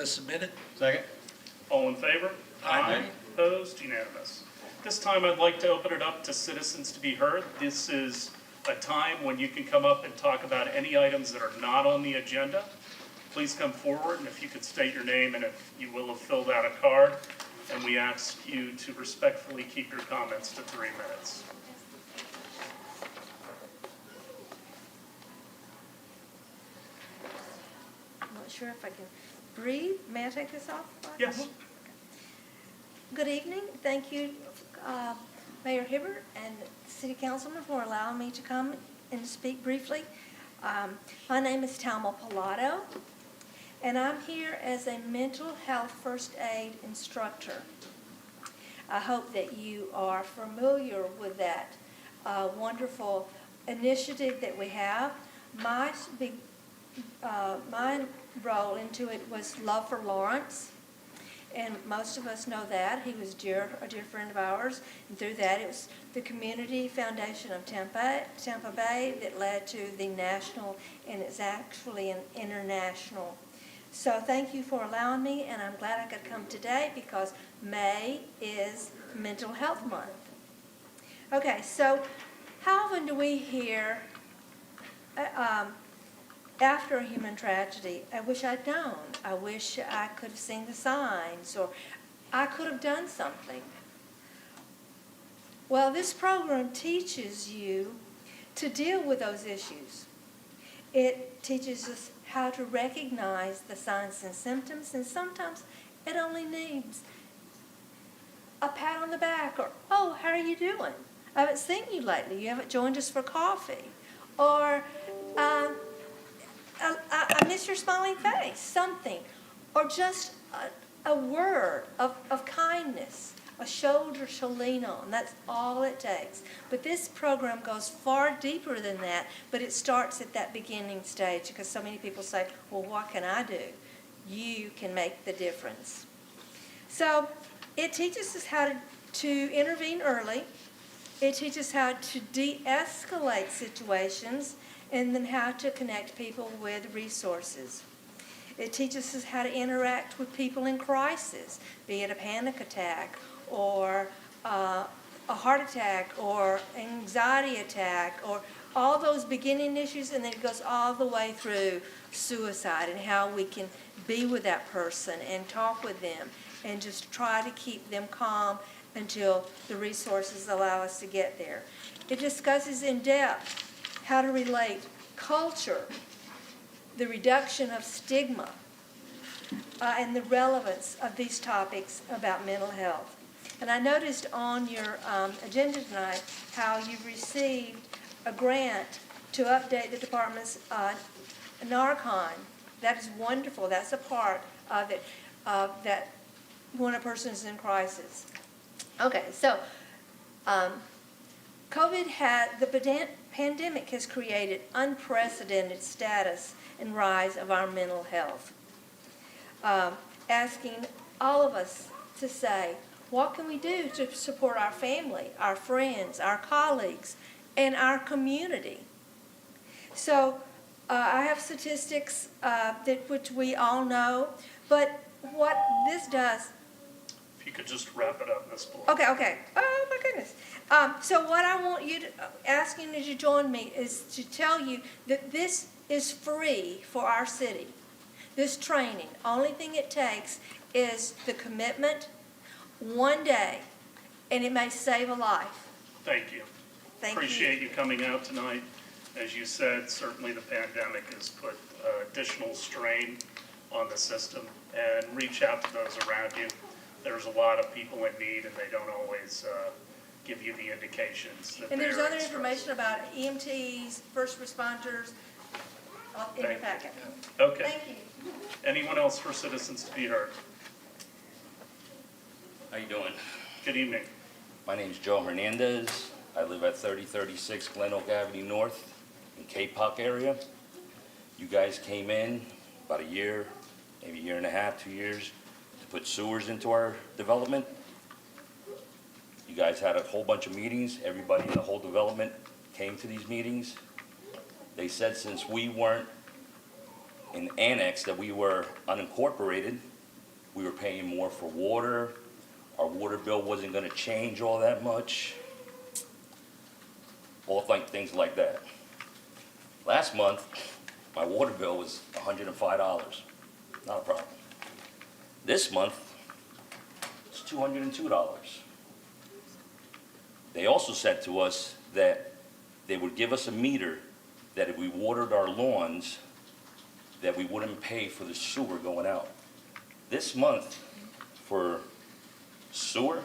As submitted. Second. All in favor? Aye. Opposed? Unanimous. This time I'd like to open it up to citizens to be heard. This is a time when you can come up and talk about any items that are not on the agenda. Please come forward, and if you could state your name and if you will have filled out a card, and we ask you to respectfully keep your comments to 3 minutes. I'm not sure if I can breathe. May I take this off? Yes. Good evening. Thank you, Mayor Hibbert and City Councilman, for allowing me to come and speak briefly. My name is Talma Pilato, and I'm here as a mental health first aid instructor. I hope that you are familiar with that wonderful initiative that we have. My role into it was Love for Lawrence, and most of us know that. He was a dear friend of ours, and through that it was the Community Foundation of Tampa Bay that led to the national, and it's actually an international. So thank you for allowing me, and I'm glad I could come today because May is Mental Health Month. Okay, so how often do we hear after a human tragedy, I wish I'd known, I wish I could have seen the signs, or I could have done something? Well, this program teaches you to deal with those issues. It teaches us how to recognize the signs and symptoms, and sometimes it only needs a pat on the back, or, oh, how are you doing? I haven't seen you lately. You haven't joined us for coffee. Or, I miss your smiling face, something. Or just a word of kindness, a shoulder to lean on. That's all it takes. But this program goes far deeper than that, but it starts at that beginning stage because so many people say, well, what can I do? You can make the difference. So it teaches us how to intervene early. It teaches how to de-escalate situations, and then how to connect people with resources. It teaches us how to interact with people in crisis, be it a panic attack or a heart attack or anxiety attack, or all those beginning issues, and then it goes all the way through suicide and how we can be with that person and talk with them and just try to keep them calm until the resources allow us to get there. It discusses in depth how to relate culture, the reduction of stigma, and the relevance of these topics about mental health. And I noticed on your agenda tonight how you've received a grant to update the department's Narcon. That is wonderful. That's a part of it, that when a person is in crisis. Okay, so the pandemic has created unprecedented status and rise of our mental health, asking all of us to say, what can we do to support our family, our friends, our colleagues, and our community? So I have statistics which we all know, but what this does. If you could just wrap it up, Ms. Blair. Okay. Oh, my goodness. So what I want you to, asking you to join me is to tell you that this is free for our city. This training, only thing it takes is the commitment, one day, and it may save a life. Thank you. Appreciate you coming out tonight. As you said, certainly the pandemic has put additional strain on the system, and reach out to those around you. There's a lot of people in need, and they don't always give you the indications that And there's they're other in stress. information about EMTs, first responders in your packet. Okay. Thank you. Anyone else for citizens to be heard? How you doing? Good evening. My name's Joe Hernandez. I live at 3036 Glen Oak Avenue North in K-Puck area. You guys came in about a year, maybe a year and a half, 2 years, to put sewers into our development. You guys had a whole bunch of meetings. Everybody in the whole development came to these meetings. They said since we weren't in the annex, that we were unincorporated, we were paying more for water, our water bill wasn't gonna change all that much. All things like that. Last month, my water bill was $105, not a problem. This month, it's $202. They also said to us that they would give us a meter that if we watered our lawns, that we wouldn't pay for the sewer going out. This month, for sewer,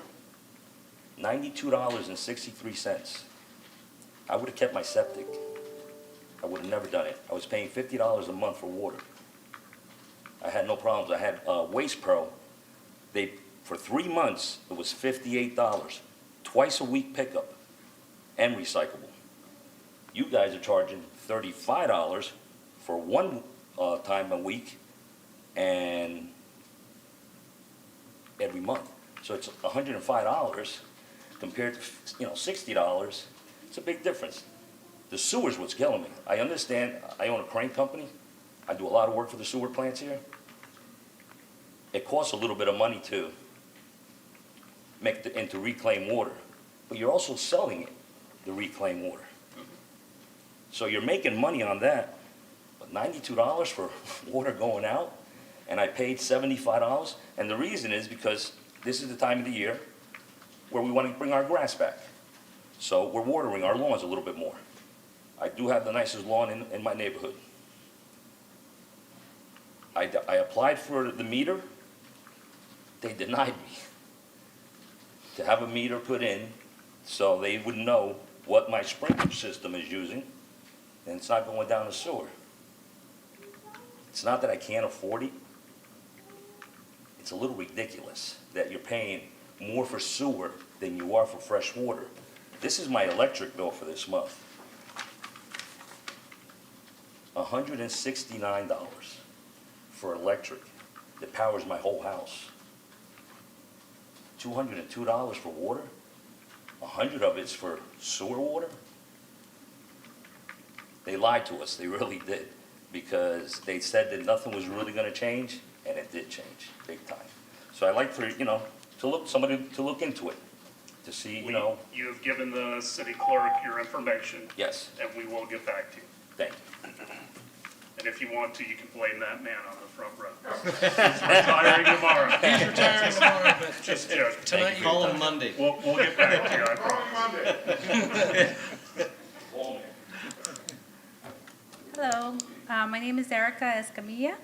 $92.63. I would have kept my septic. I would have never done it. I was paying $50 a month for water. I had no problems. I had Waste Pro. For 3 months, it was $58, twice a week pickup and recyclable. You guys are charging $35 for one time a week and every month. So it's $105 compared to $60. It's a big difference. The sewer's what's killing me. I understand. I own a crane company. I do a lot of work for the sewer plants here. It costs a little bit of money to to reclaim water, but you're also selling it, the reclaimed water. So you're making money on that, but $92 for water going out, and I paid $75, and the reason is because this is the time of the year where we want to bring our grass back. So we're watering our lawns a little bit more. I do have the nicest lawn in my neighborhood. I applied for the meter. They denied me to have a meter put in so they would know what my sprinkler system is using, and it's not going down the sewer. It's not that I can't afford it. It's a little ridiculous that you're paying more for sewer than you are for fresh water. This is my electric bill for this month. $169 for electric that powers my whole house. $202 for water. $100 of it's for sewer water. They lied to us. They really did, because they said that nothing was really going to change, and it did change big time. So I'd like for somebody to look into it, to see You have given the city clerk your information. Yes. And we will get back to you. Thank you. And if you want to, you can blame that man on the front row. He's retiring tomorrow. He's retiring tomorrow, but Just joking. tonight, call him Monday. We'll get back to you, I promise. Hello, my name is Erica Escamilla.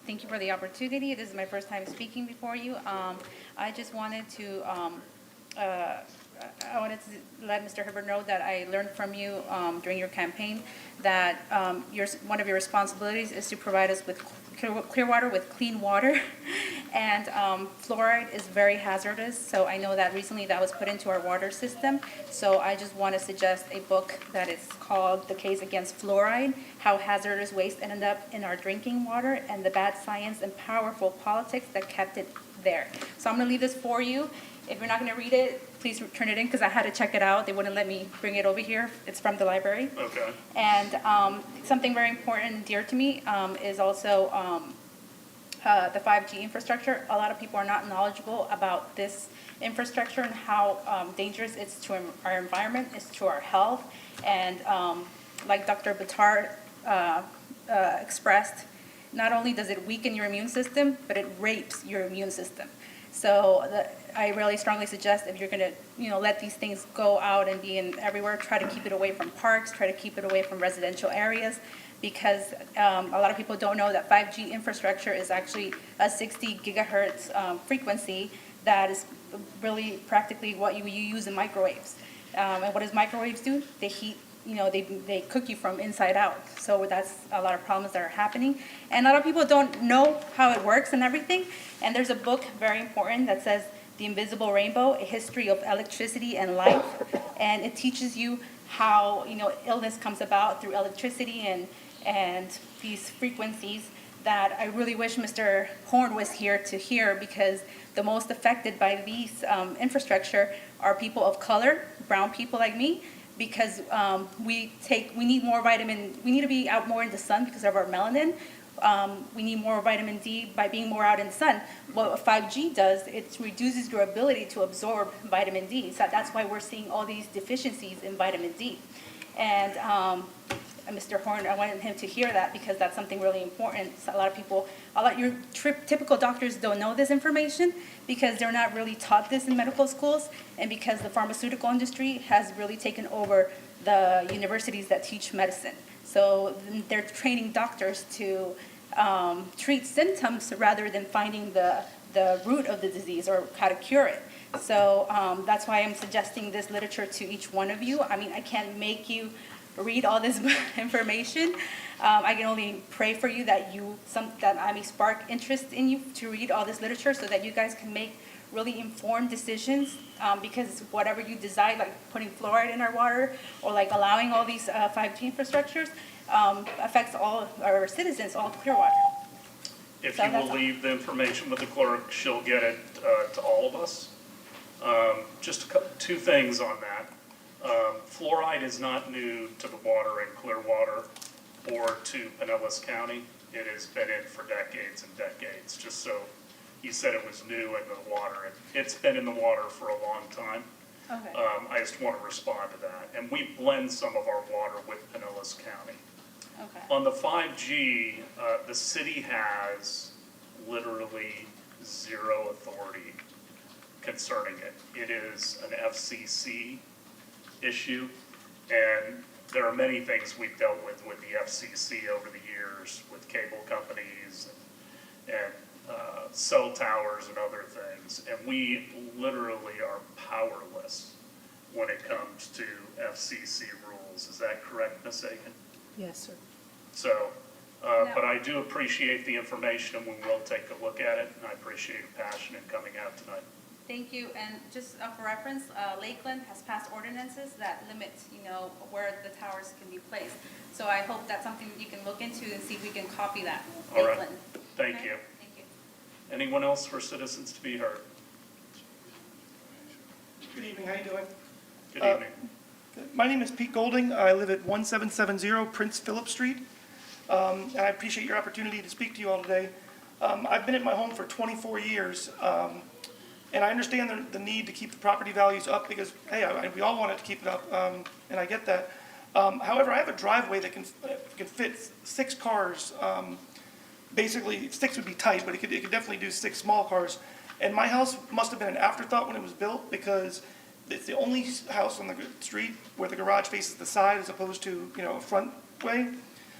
Thank you for the opportunity. This is my first time speaking before you. I just wanted to let Mr. Herbert know that I learned from you during your campaign that one of your responsibilities is to provide us with Clearwater with clean water, and fluoride is very hazardous. So I know that recently that was put into our water system. So I just want to suggest a book that is called "The Case Against Fluoride: How Hazardous Waste Ended Up in Our Drinking Water and the Bad Science and Powerful Politics That Kept It There." So I'm going to leave this for you. If you're not going to read it, please turn it in, because I had to check it out. They wouldn't let me bring it over here. It's from the library. Okay. And something very important and dear to me is also the 5G infrastructure. A lot of people are not knowledgeable about this infrastructure and how dangerous it's to our environment, it's to our health. And like Dr. Batar expressed, not only does it weaken your immune system, but it rapes your immune system. So I really strongly suggest, if you're going to, let these things go out and be in everywhere, try to keep it away from parks, try to keep it away from residential areas, because a lot of people don't know that 5G infrastructure is actually a 60 gigahertz frequency that is really practically what you use in microwaves. And what does microwaves do? They heat. They cook you from inside out. So that's a lot of problems that are happening. And a lot of people don't know how it works and everything. And there's a book very important that says The Invisible Rainbow, A History of Electricity and Life. And it teaches you how, illness comes about through electricity and these frequencies that I really wish Mr. Horn was here to hear, because the most affected by these infrastructure are people of color, brown people like me, because we need more vitamin. We need to be out more in the sun because of our melanin. we need more vitamin D by being more out in the sun. What 5G does, it reduces your ability to absorb vitamin D. So that's why we're seeing all these deficiencies in vitamin D. And Mr. Horn, I wanted him to hear that because that's something really important. So a lot of people, your typical doctors don't know this information because they're not really taught this in medical schools, and because the pharmaceutical industry has really taken over the universities that teach medicine. So they're training doctors to treat symptoms rather than finding the root of the disease or how to cure it. So that's why I'm suggesting this literature to each one of you. I mean, I can't make you read all this information. I can only pray for you that I may spark interest in you to read all this literature so that you guys can make really informed decisions, because whatever you decide, like putting fluoride in our water or like allowing all these 5G infrastructures, affects all our citizens, all Clearwater. If So you will leave the information with the clerk, she'll get it to all of us. Just two things on that. Fluoride is not new to the water in Clearwater or to Pinellas County. It has been in for decades and decades, just so you said it was new in the water. It's been in the water for a long time. Okay. I just want to respond to that. And we blend some of our water with Pinellas County. Okay. On the 5G, the city has literally zero authority concerning it. It is an FCC issue, and there are many things we've dealt with the FCC over the years with cable companies and cell towers and other things, and we literally are powerless when it comes to FCC rules. Is that correct, Ms. Aiken? Yes, sir. So, No. but I do appreciate the information, and we will take a look at it, and I appreciate your passion in coming out tonight. Thank you, and just for reference, Lakeland has passed ordinances that limit, where the towers can be placed. So I hope that's something that you can look into and see if we can copy that, All right. Lakeland. Thank Okay? you. Thank you. Anyone else for citizens to be heard? Good evening, how you doing? Good evening. My name is Pete Golding. I live at 1770 Prince Philip Street. And I appreciate your opportunity to speak to you all today. I've been at my home for 24 years. And I understand the need to keep the property values up because, hey, we all want it to keep it up, and I get that. However, I have a driveway that can fit 6 cars. Basically, 6 would be tight, but it could definitely do 6 small cars. And my house must have been an afterthought when it was built because it's the only house on the street where the garage faces the side as opposed to, a front way.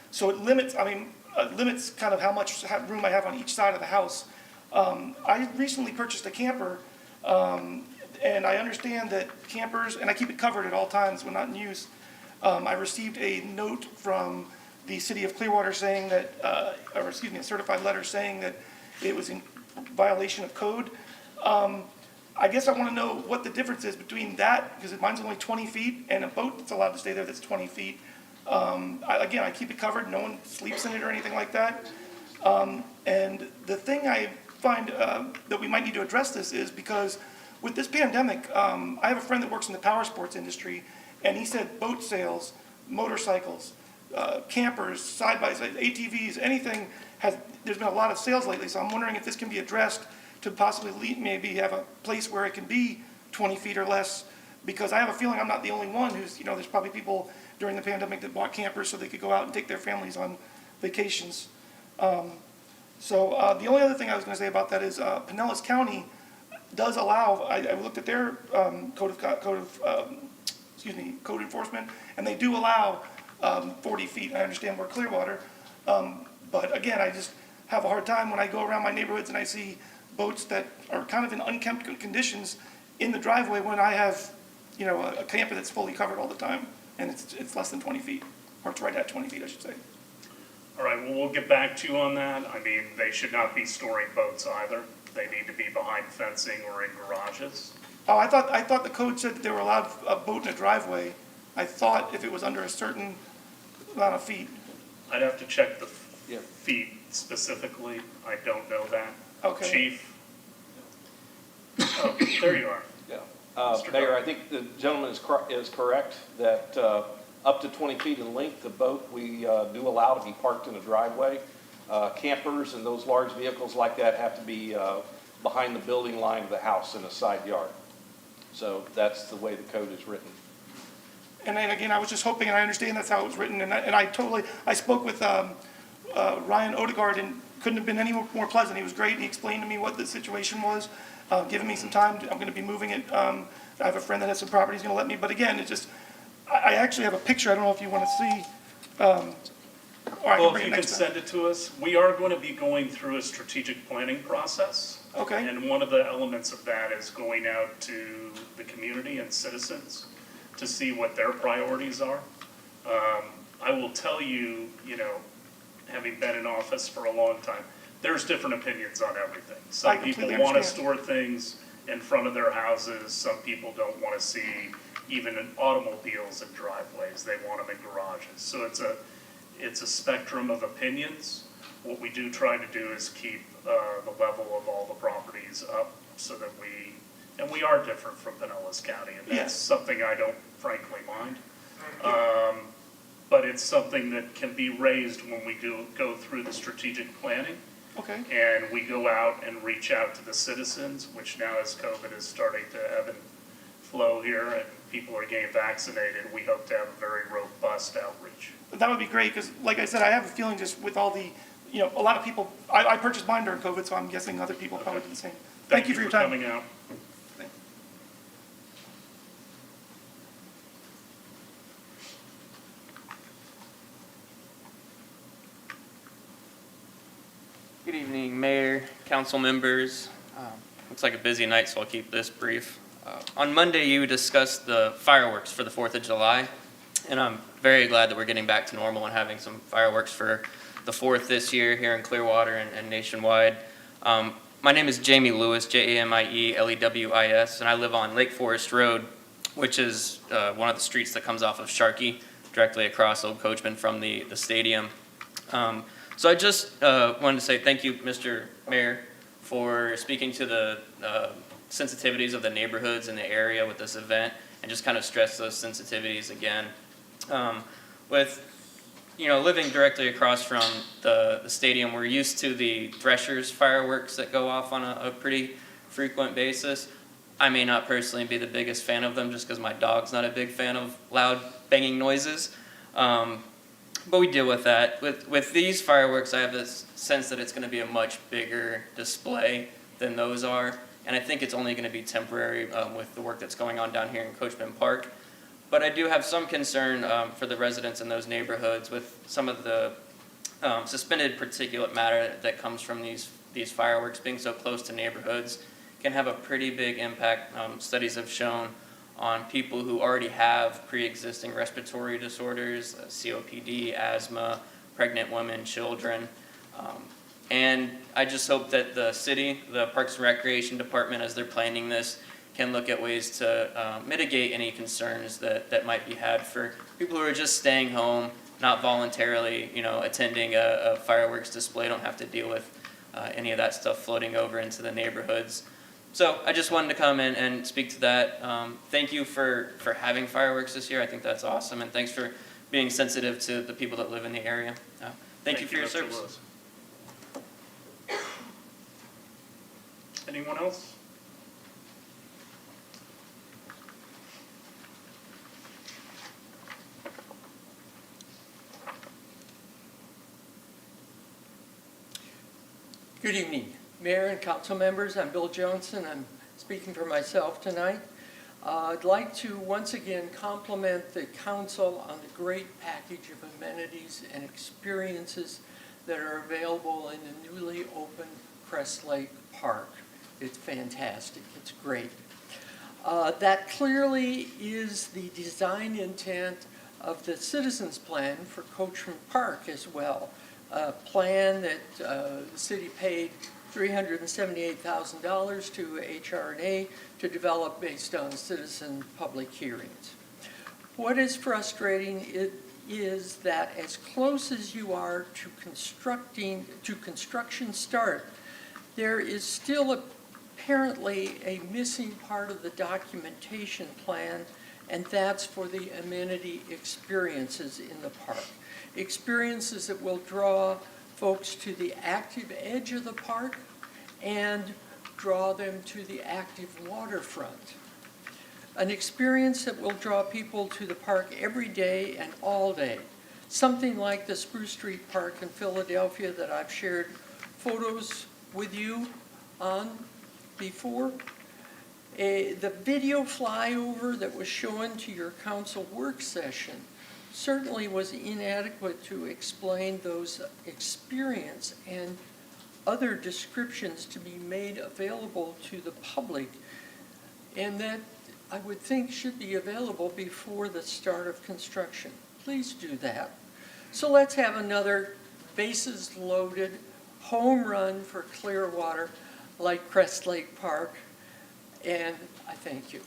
So it limits kind of how much room I have on each side of the house. I recently purchased a camper, and I understand that campers, and I keep it covered at all times when not in use. I received a note from the city of Clearwater saying that, a certified letter saying that it was in violation of code. I guess I want to know what the difference is between that, because mine's only 20 feet, and a boat that's allowed to stay there that's 20 feet. I keep it covered. No one sleeps in it or anything like that. And the thing I find that we might need to address this is because with this pandemic, I have a friend that works in the power sports industry, and he said boat sales, motorcycles, campers, side-by-side, ATVs, anything there's been a lot of sales lately, so I'm wondering if this can be addressed to possibly maybe have a place where it can be 20 feet or less, because I have a feeling I'm not the only one who's, there's probably people during the pandemic that bought campers so they could go out and take their families on vacations. So the only other thing I was going to say about that is Pinellas County does allow, I looked at their code enforcement, and they do allow 40 feet. I understand we're Clearwater, but again, I just have a hard time when I go around my neighborhoods and I see boats that are kind of in unkempt conditions in the driveway when I have, a camper that's fully covered all the time, and it's less than 20 feet, or it's right at 20 feet, I should say. All right, well, we'll get back to you on that. I mean, they should not be storing boats either. They need to be behind fencing or in garages. Oh, I thought the code said that they were allowed a boat in a driveway. I thought if it was under a certain amount of feet. I'd have to check the feet specifically. I don't know that. Okay. Chief? Oh, there you are. Yeah. Mr. Mayor, Dodd. I think the gentleman is correct that up to 20 feet in length, the boat we do allow to be parked in a driveway. campers and those large vehicles like that have to be behind the building line of the house in a side yard. So that's the way the code is written. And then again, I was just hoping, and I understand that's how it was written, and I spoke with Ryan Odegaard, and couldn't have been any more pleasant. He was great. He explained to me what the situation was, giving me some time. I'm gonna be moving it. I have a friend that has some property, he's gonna let me, but again, it's just, I actually have a picture, I don't know if you wanna see. Or I can Well, bring if it you can next time. send it to us, we are going to be going through a strategic planning process. Okay. And one of the elements of that is going out to the community and citizens to see what their priorities are. I will tell you, having been in office for a long time, there's different opinions on everything. I Some people completely want to understand. store things in front of their houses, some people don't want to see even in automobiles in driveways, they want them in garages. So it's a spectrum of opinions. What we do try to do is keep the level of all the properties up so that and we are different from Pinellas County, and that's Yes. something I don't frankly mind. But it's something that can be raised when we go through the strategic planning, Okay, and we go out and reach out to the citizens, which now as COVID is starting to ebb and flow here and people are getting vaccinated, we hope to have a very robust outreach. that would be great, because like I said, I have a feeling just with all the, a lot of people, I purchased mine during COVID, so I'm guessing other people probably did the same. Thank you for your time. coming out. Good evening, Mayor, council members. Looks like a busy night, so I'll keep this brief. On Monday, you discussed the fireworks for the 4th of July, and I'm very glad that we're getting back to normal and having some fireworks for the 4th this year here in Clearwater and nationwide. My name is Jamie Lewis, Jamielewis, and I live on Lake Forest Road, which is one of the streets that comes off of Sharkey, directly across Old Coachman from the stadium. So I just wanted to say thank you, Mr. Mayor, for speaking to the sensitivities of the neighborhoods in the area with this event, and just kind of stress those sensitivities again. With living directly across from the stadium, we're used to the Threshers fireworks that go off on a pretty frequent basis. I may not personally be the biggest fan of them just because my dog's not a big fan of loud banging noises. But we deal with that. With these fireworks, I have this sense that it's going to be a much bigger display than those are. And I think it's only going to be temporary with the work that's going on down here in Coachman Park. But I do have some concern for the residents in those neighborhoods with some of the suspended particulate matter that comes from these fireworks being so close to neighborhoods can have a pretty big impact. Studies have shown on people who already have pre-existing respiratory disorders, COPD, asthma, pregnant women, children. And I just hope that the city, the Parks and Recreation Department, as they're planning this, can look at ways to mitigate any concerns that might be had for people who are just staying home, not voluntarily, attending a fireworks display, don't have to deal with any of that stuff floating over into the neighborhoods. So I just wanted to come in and speak to that. Thank you for having fireworks this year. I think that's awesome, and thanks for being sensitive to the people that live in the area. Thank you for your Mr. service. Lewis. Anyone else? Good evening, Mayor and council members. I'm Bill Johnson. I'm speaking for myself tonight. I'd like to once again compliment the council on the great package of amenities and experiences that are available in the newly opened Crest Lake Park. It's fantastic. It's great. That clearly is the design intent of the citizens plan for Coachman Park as well. A plan that the city paid $378,000 to HR&A to develop based on citizen public hearings. What is frustrating is that as close as you are to construction start, there is still apparently a missing part of the documentation plan, and that's for the amenity experiences in the park. Experiences that will draw folks to the active edge of the park and draw them to the active waterfront. An experience that will draw people to the park every day and all day. Something like the Spruce Street Park in Philadelphia that I've shared photos with you on before. The video flyover that was shown to your council work session certainly was inadequate to explain those experience and other descriptions to be made available to the public, and that I would think should be available before the start of construction. Please do that. So let's have another bases loaded home run for Clearwater like Crest Lake Park, and I thank you.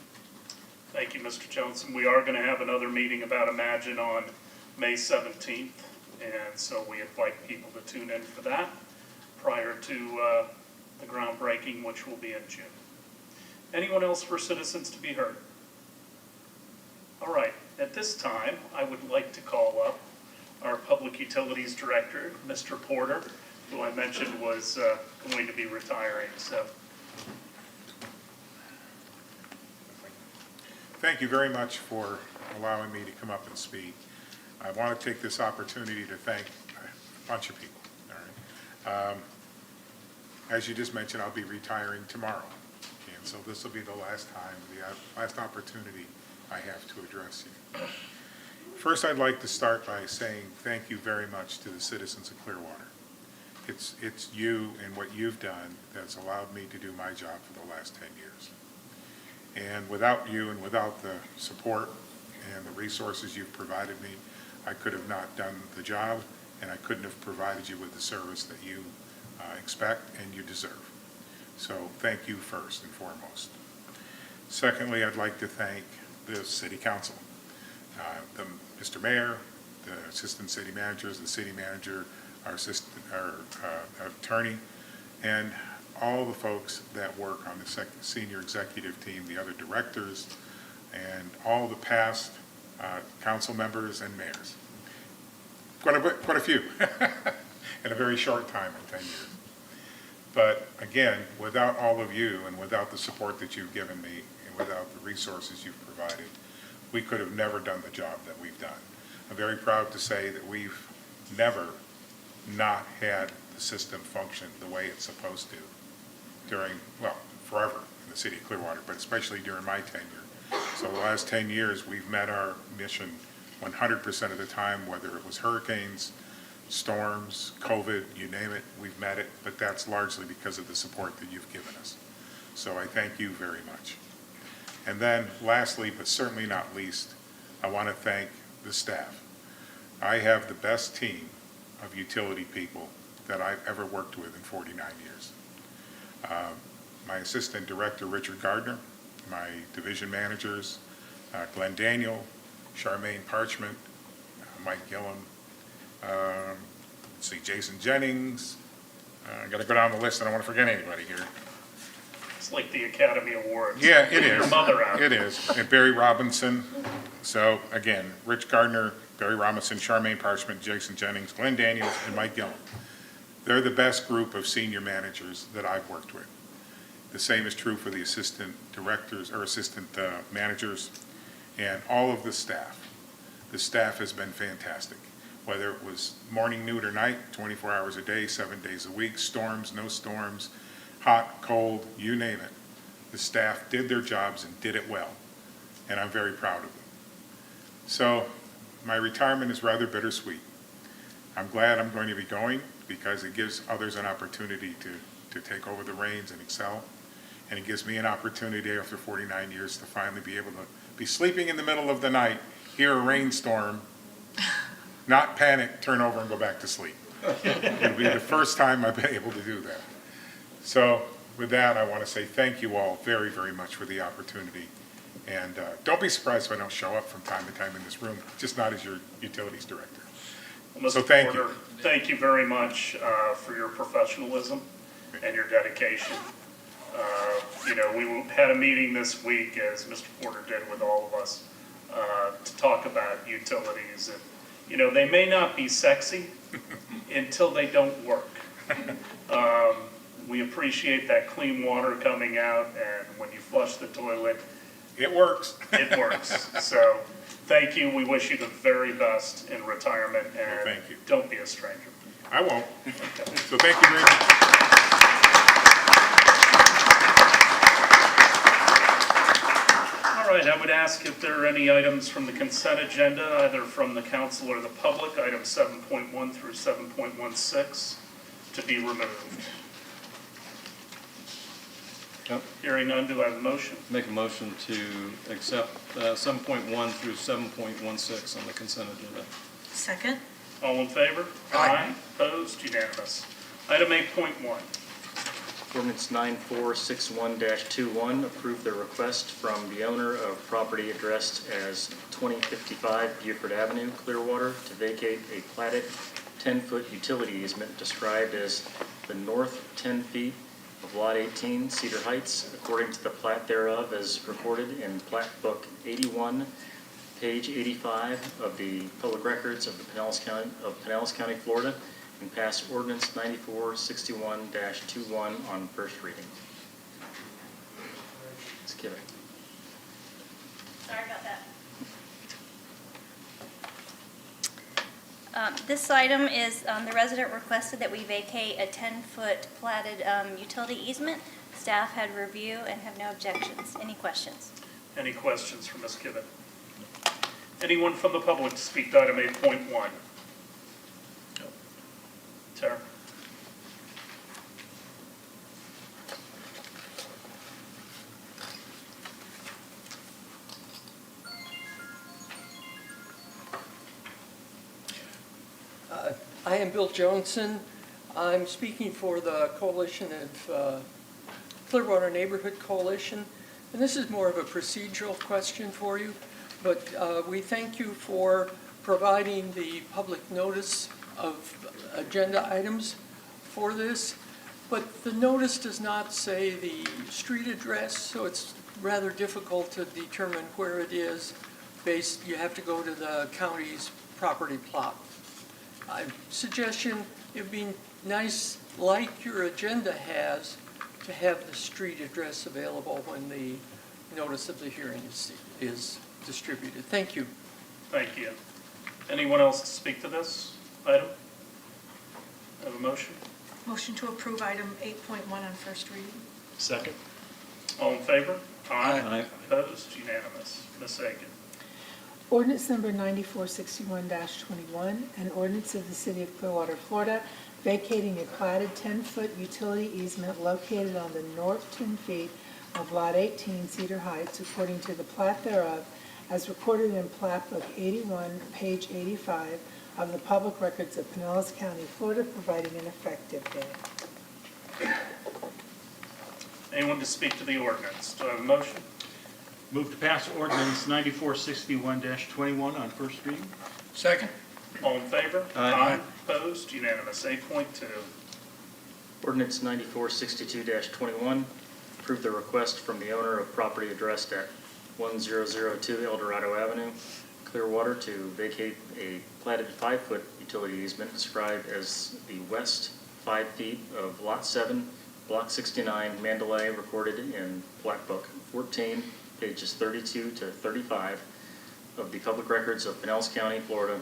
Thank you, Mr. Johnson. We are going to have another meeting about Imagine on May 17th, and so we invite people to tune in for that prior to the groundbreaking, which will be in June. Anyone else for citizens to be heard? All right, at this time, I would like to call up our Public Utilities Director, Mr. Porter, who I mentioned was going to be retiring. So, thank you very much for allowing me to come up and speak. I want to take this opportunity to thank a bunch of people. All right. As you just mentioned, I'll be retiring tomorrow. And so this will be the last time, the last opportunity I have to address you. First, I'd like to start by saying thank you very much to the citizens of Clearwater. It's you and what you've done that's allowed me to do my job for the last 10 years. And without you and without the support and the resources you've provided me, I could have not done the job, and I couldn't have provided you with the service that you expect and you deserve. So thank you first and foremost. Secondly, I'd like to thank the City Council, Mr. Mayor, the Assistant City Managers, the City Manager, our attorney, and all the folks that work on the senior executive team, the other directors, and all the past council members and mayors. Quite a few in a very short time in 10 years. But again, without all of you and without the support that you've given me and without the resources you've provided, we could have never done the job that we've done. I'm very proud to say that we've never not had the system function the way it's supposed to during, well, forever in the city of Clearwater, but especially during my tenure. So the last 10 years, we've met our mission 100% of the time, whether it was hurricanes, storms, COVID, you name it, we've met it, but that's largely because of the support that you've given us. So I thank you very much. And then lastly, but certainly not least, I want to thank the staff. I have the best team of utility people that I've ever worked with in 49 years. My assistant director, Richard Gardner, my division managers, Glenn Daniel, Charmaine Parchment, Mike Gillum, let's see, Jason Jennings. I got to go down the list. I don't want to forget anybody here. it's like the Academy Awards. Yeah, it is. Your mother out. It is. And Barry Robinson. So again, Rich Gardner, Barry Robinson, Charmaine Parchment, Jason Jennings, Glenn Daniels, and Mike Gillum. They're the best group of senior managers that I've worked with. The same is true for the assistant directors or assistant managers and all of the staff. The staff has been fantastic. Whether it was morning, noon, or night, 24 hours a day, 7 days a week, storms, no storms, hot, cold, you name it. The staff did their jobs and did it well, and I'm very proud of them. So my retirement is rather bittersweet. I'm glad I'm going to be going because it gives others an opportunity to take over the reins and excel, and it gives me an opportunity after 49 years to finally be able to be sleeping in the middle of the night, hear a rainstorm, not panic, turn over and go back to sleep. It'll be the first time I've been able to do that. So with that, I want to say thank you all very, very much for the opportunity. And don't be surprised if I don't show up from time to time in this room, just not as your utilities director. Well, So Mr. thank Porter, thank you very much for your professionalism and your dedication. We had a meeting this week, as Mr. Porter did with all of us, to talk about utilities. And, they may not be sexy until they don't work. We appreciate that clean water coming out, and when you flush the toilet, It works. it works. So, thank you. We wish you the very best in retirement, and thank you. don't be a stranger. I won't. So thank you very much. All right, I would ask if there are any items from the consent agenda, either from the council or the public, items 7.1 through 7.16, to be removed. Yep. Hearing none, do I have a motion? Make a motion to accept 7.1 through 7.16 on the consent agenda. Second? All in favor? Aye. Opposed? Unanimous. Item 8.1. Ordinance 9461-21, approve the request from the owner of property addressed as 2055 Buford Avenue, Clearwater, to vacate a platted 10-foot utility easement described as the north 10 feet of Lot 18, Cedar Heights, according to the plat thereof as recorded in Plat Book 81, page 85 of the Public Records of the Pinellas County, Florida, and pass ordinance 9461-21 on first reading. Let's give it. Sorry about that. This item is, the resident requested that we vacate a 10-foot platted utility easement. Staff had review and have no objections. Any questions? Any questions for Ms. Kivett? Anyone from the public to speak to item 8.1? Tara? I am Bill Johnson. I'm speaking for the Coalition of Clearwater Neighborhood Coalition, and this is more of a procedural question for you, but we thank you for providing the public notice of agenda items for this, but the notice does not say the street address, so it's rather difficult to determine where it is based, you have to go to the county's property plot. Suggestion, it'd be nice, like your agenda has, to have the street address available when the notice of the hearing is distributed. Thank you. Thank you. Anyone else to speak to this item? Have a motion? Motion to approve item 8.1 on first reading. Second. All in favor? Aye. Opposed? Unanimous. Ms. Aiken. Ordinance number 9461-21, an ordinance of the City of Clearwater, Florida, vacating a platted 10-foot utility easement located on the north 10 feet of Lot 18, Cedar Heights, according to the plat thereof, as recorded in Plat Book 81, page 85 of the Public Records of Pinellas County, Florida, providing an effective date. Anyone to speak to the ordinance? Do I have a motion? Move to pass ordinance 9461-21 on first reading. Second. All in favor? Aye. Opposed? Unanimous. 8.2. Ordinance 9462-21, approve the request from the owner of property addressed at 1002 El Dorado Avenue, Clearwater, to vacate a platted 5-foot utility easement described as the west 5 feet of Lot 7, Block 69, Mandalay, recorded in Plat Book 14, pages 32 to 35 of the Public Records of Pinellas County, Florida,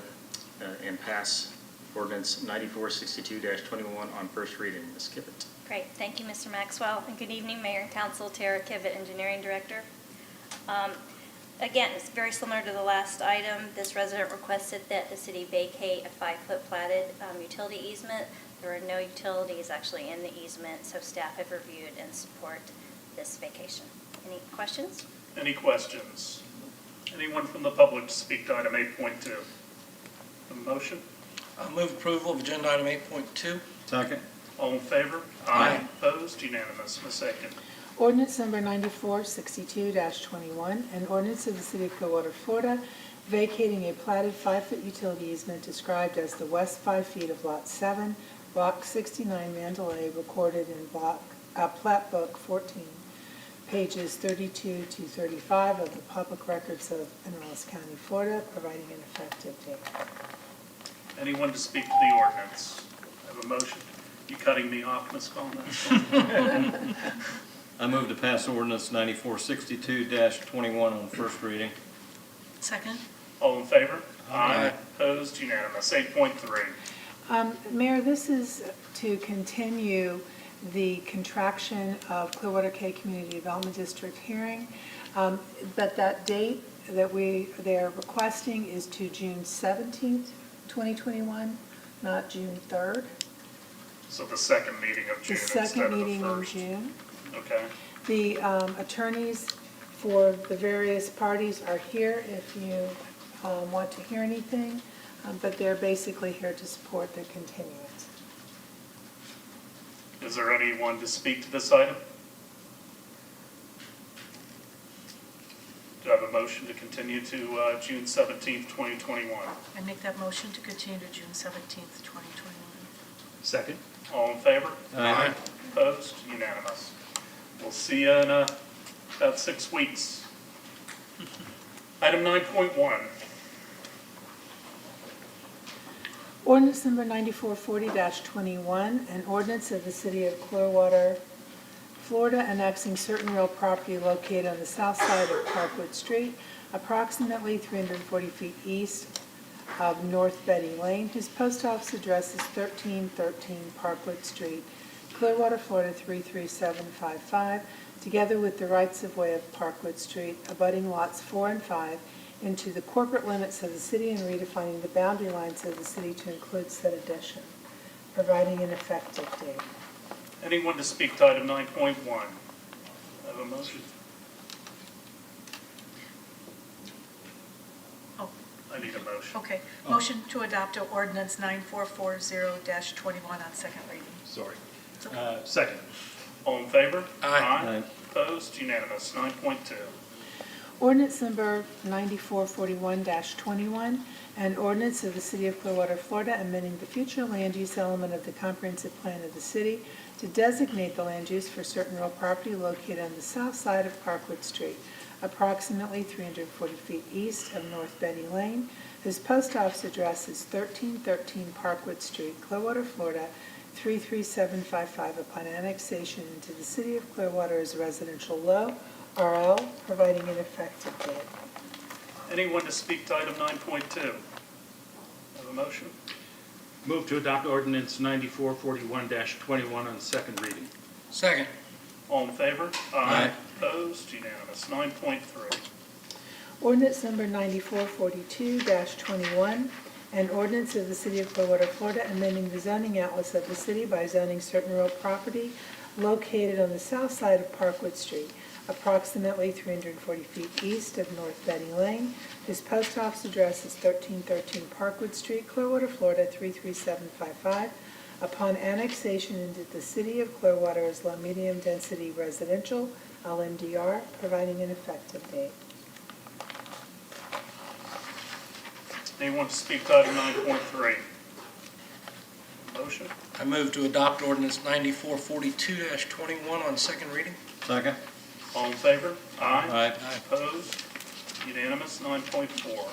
and pass ordinance 9462-21 on first reading. Ms. Kivett. Great, thank you, Mr. Maxwell, and good evening, Mayor and Council. Tara Kivett, Engineering Director. Again, it's very similar to the last item. This resident requested that the city vacate a 5-foot platted utility easement. There are no utilities actually in the easement, so staff have reviewed and support this vacation. Any questions? Any questions? Anyone from the public to speak to item 8.2? A motion? Move approval of agenda item 8.2. Second. All in favor? Aye. Opposed? Unanimous. Ms. Aiken. Ordinance number 9462-21, an ordinance of the City of Clearwater, Florida, vacating a platted 5-foot utility easement described as the west 5 feet of Lot 7, Block 69, Mandalay, recorded in Plat Book 14, pages 32 to 35 of the Public Records of Pinellas County, Florida, providing an effective date. Anyone to speak to the ordinance? Have a motion. You cutting me off, Ms. Collins? I move to pass ordinance 9462-21 on first reading. Second? All in favor? Aye. Opposed? Unanimous. 8.3. Mayor, this is to continue the contraction of Clearwater K Community Development District hearing, but that date that they are requesting is to June 17th, 2021, not June 3rd. So the second meeting of June The instead second of the meeting in first. June. Okay. The attorneys for the various parties are here if you want to hear anything, but they're basically here to support the continuance. Is there anyone to speak to this item? Do I have a motion to continue to June 17th, 2021? I make that motion to continue to June 17th, 2021. Second. All in favor? Aye. Opposed? Unanimous. We'll see you in about 6 weeks. Item 9.1. Ordinance number 9440-21, an ordinance of the City of Clearwater, Florida, annexing certain real property located on the south side of Parkwood Street, approximately 340 feet east of North Betty Lane, whose post office address is 1313 Parkwood Street, Clearwater, Florida 33755, together with the rights-of-way of Parkwood Street, abutting lots 4 and 5, into the corporate limits of the city and redefining the boundary lines of the city to include said addition, providing an effective date. Anyone to speak to item 9.1? Have a motion? Oh, I need a motion. okay. Motion to adopt ordinance 9440-21 on second reading. Sorry. Second. All in favor? Aye. Opposed? Unanimous. 9.2. Ordinance number 9441-21, an ordinance of the City of Clearwater, Florida, amending the future land use element of the comprehensive plan of the city to designate the land use for certain real property located on the south side of Parkwood Street, approximately 340 feet east of North Betty Lane, whose post office address is 1313 Parkwood Street, Clearwater, Florida, 33755, upon annexation into the City of Clearwater as residential low, RL, providing an effective date. Anyone to speak to item 9.2? Have a motion? Move to adopt ordinance 9441-21 on second reading. Second. All in favor? Aye. Opposed? Unanimous. 9.3. Ordinance number 9442-21, an ordinance of the City of Clearwater, Florida, amending the zoning atlas of the city by zoning certain real property located on the south side of Parkwood Street, approximately 340 feet east of North Betty Lane, whose post office address is 1313 Parkwood Street, Clearwater, Florida 33755, upon annexation into the City of Clearwater as low medium density residential, LMDR, providing an effective date. Anyone to speak to item 9.3? Motion? I move to adopt ordinance 9442-21 on second reading. Second. All in favor? Aye. Opposed? Unanimous. 9.4.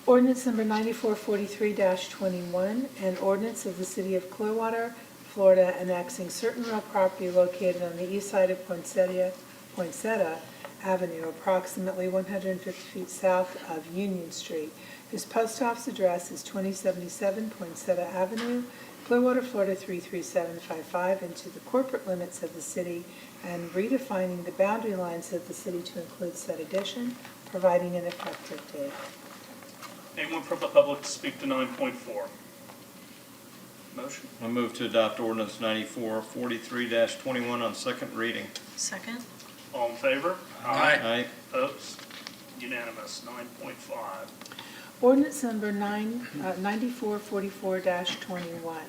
Ordinance number 9443-21, an ordinance of the City of Clearwater, Florida, annexing certain real property located on the east side of Poinsettia Avenue, approximately 150 feet south of Union Street, whose post office address is 2077 Poinsettia Avenue, Clearwater, Florida 33755, into the corporate limits of the city and redefining the boundary lines of the city to include said addition, providing an effective date. Anyone from the public to speak to 9.4? Motion? I move to adopt ordinance 9443-21 on second reading. Second? All in favor? Aye. Opposed? Unanimous. 9.5. Ordinance number 9444-21,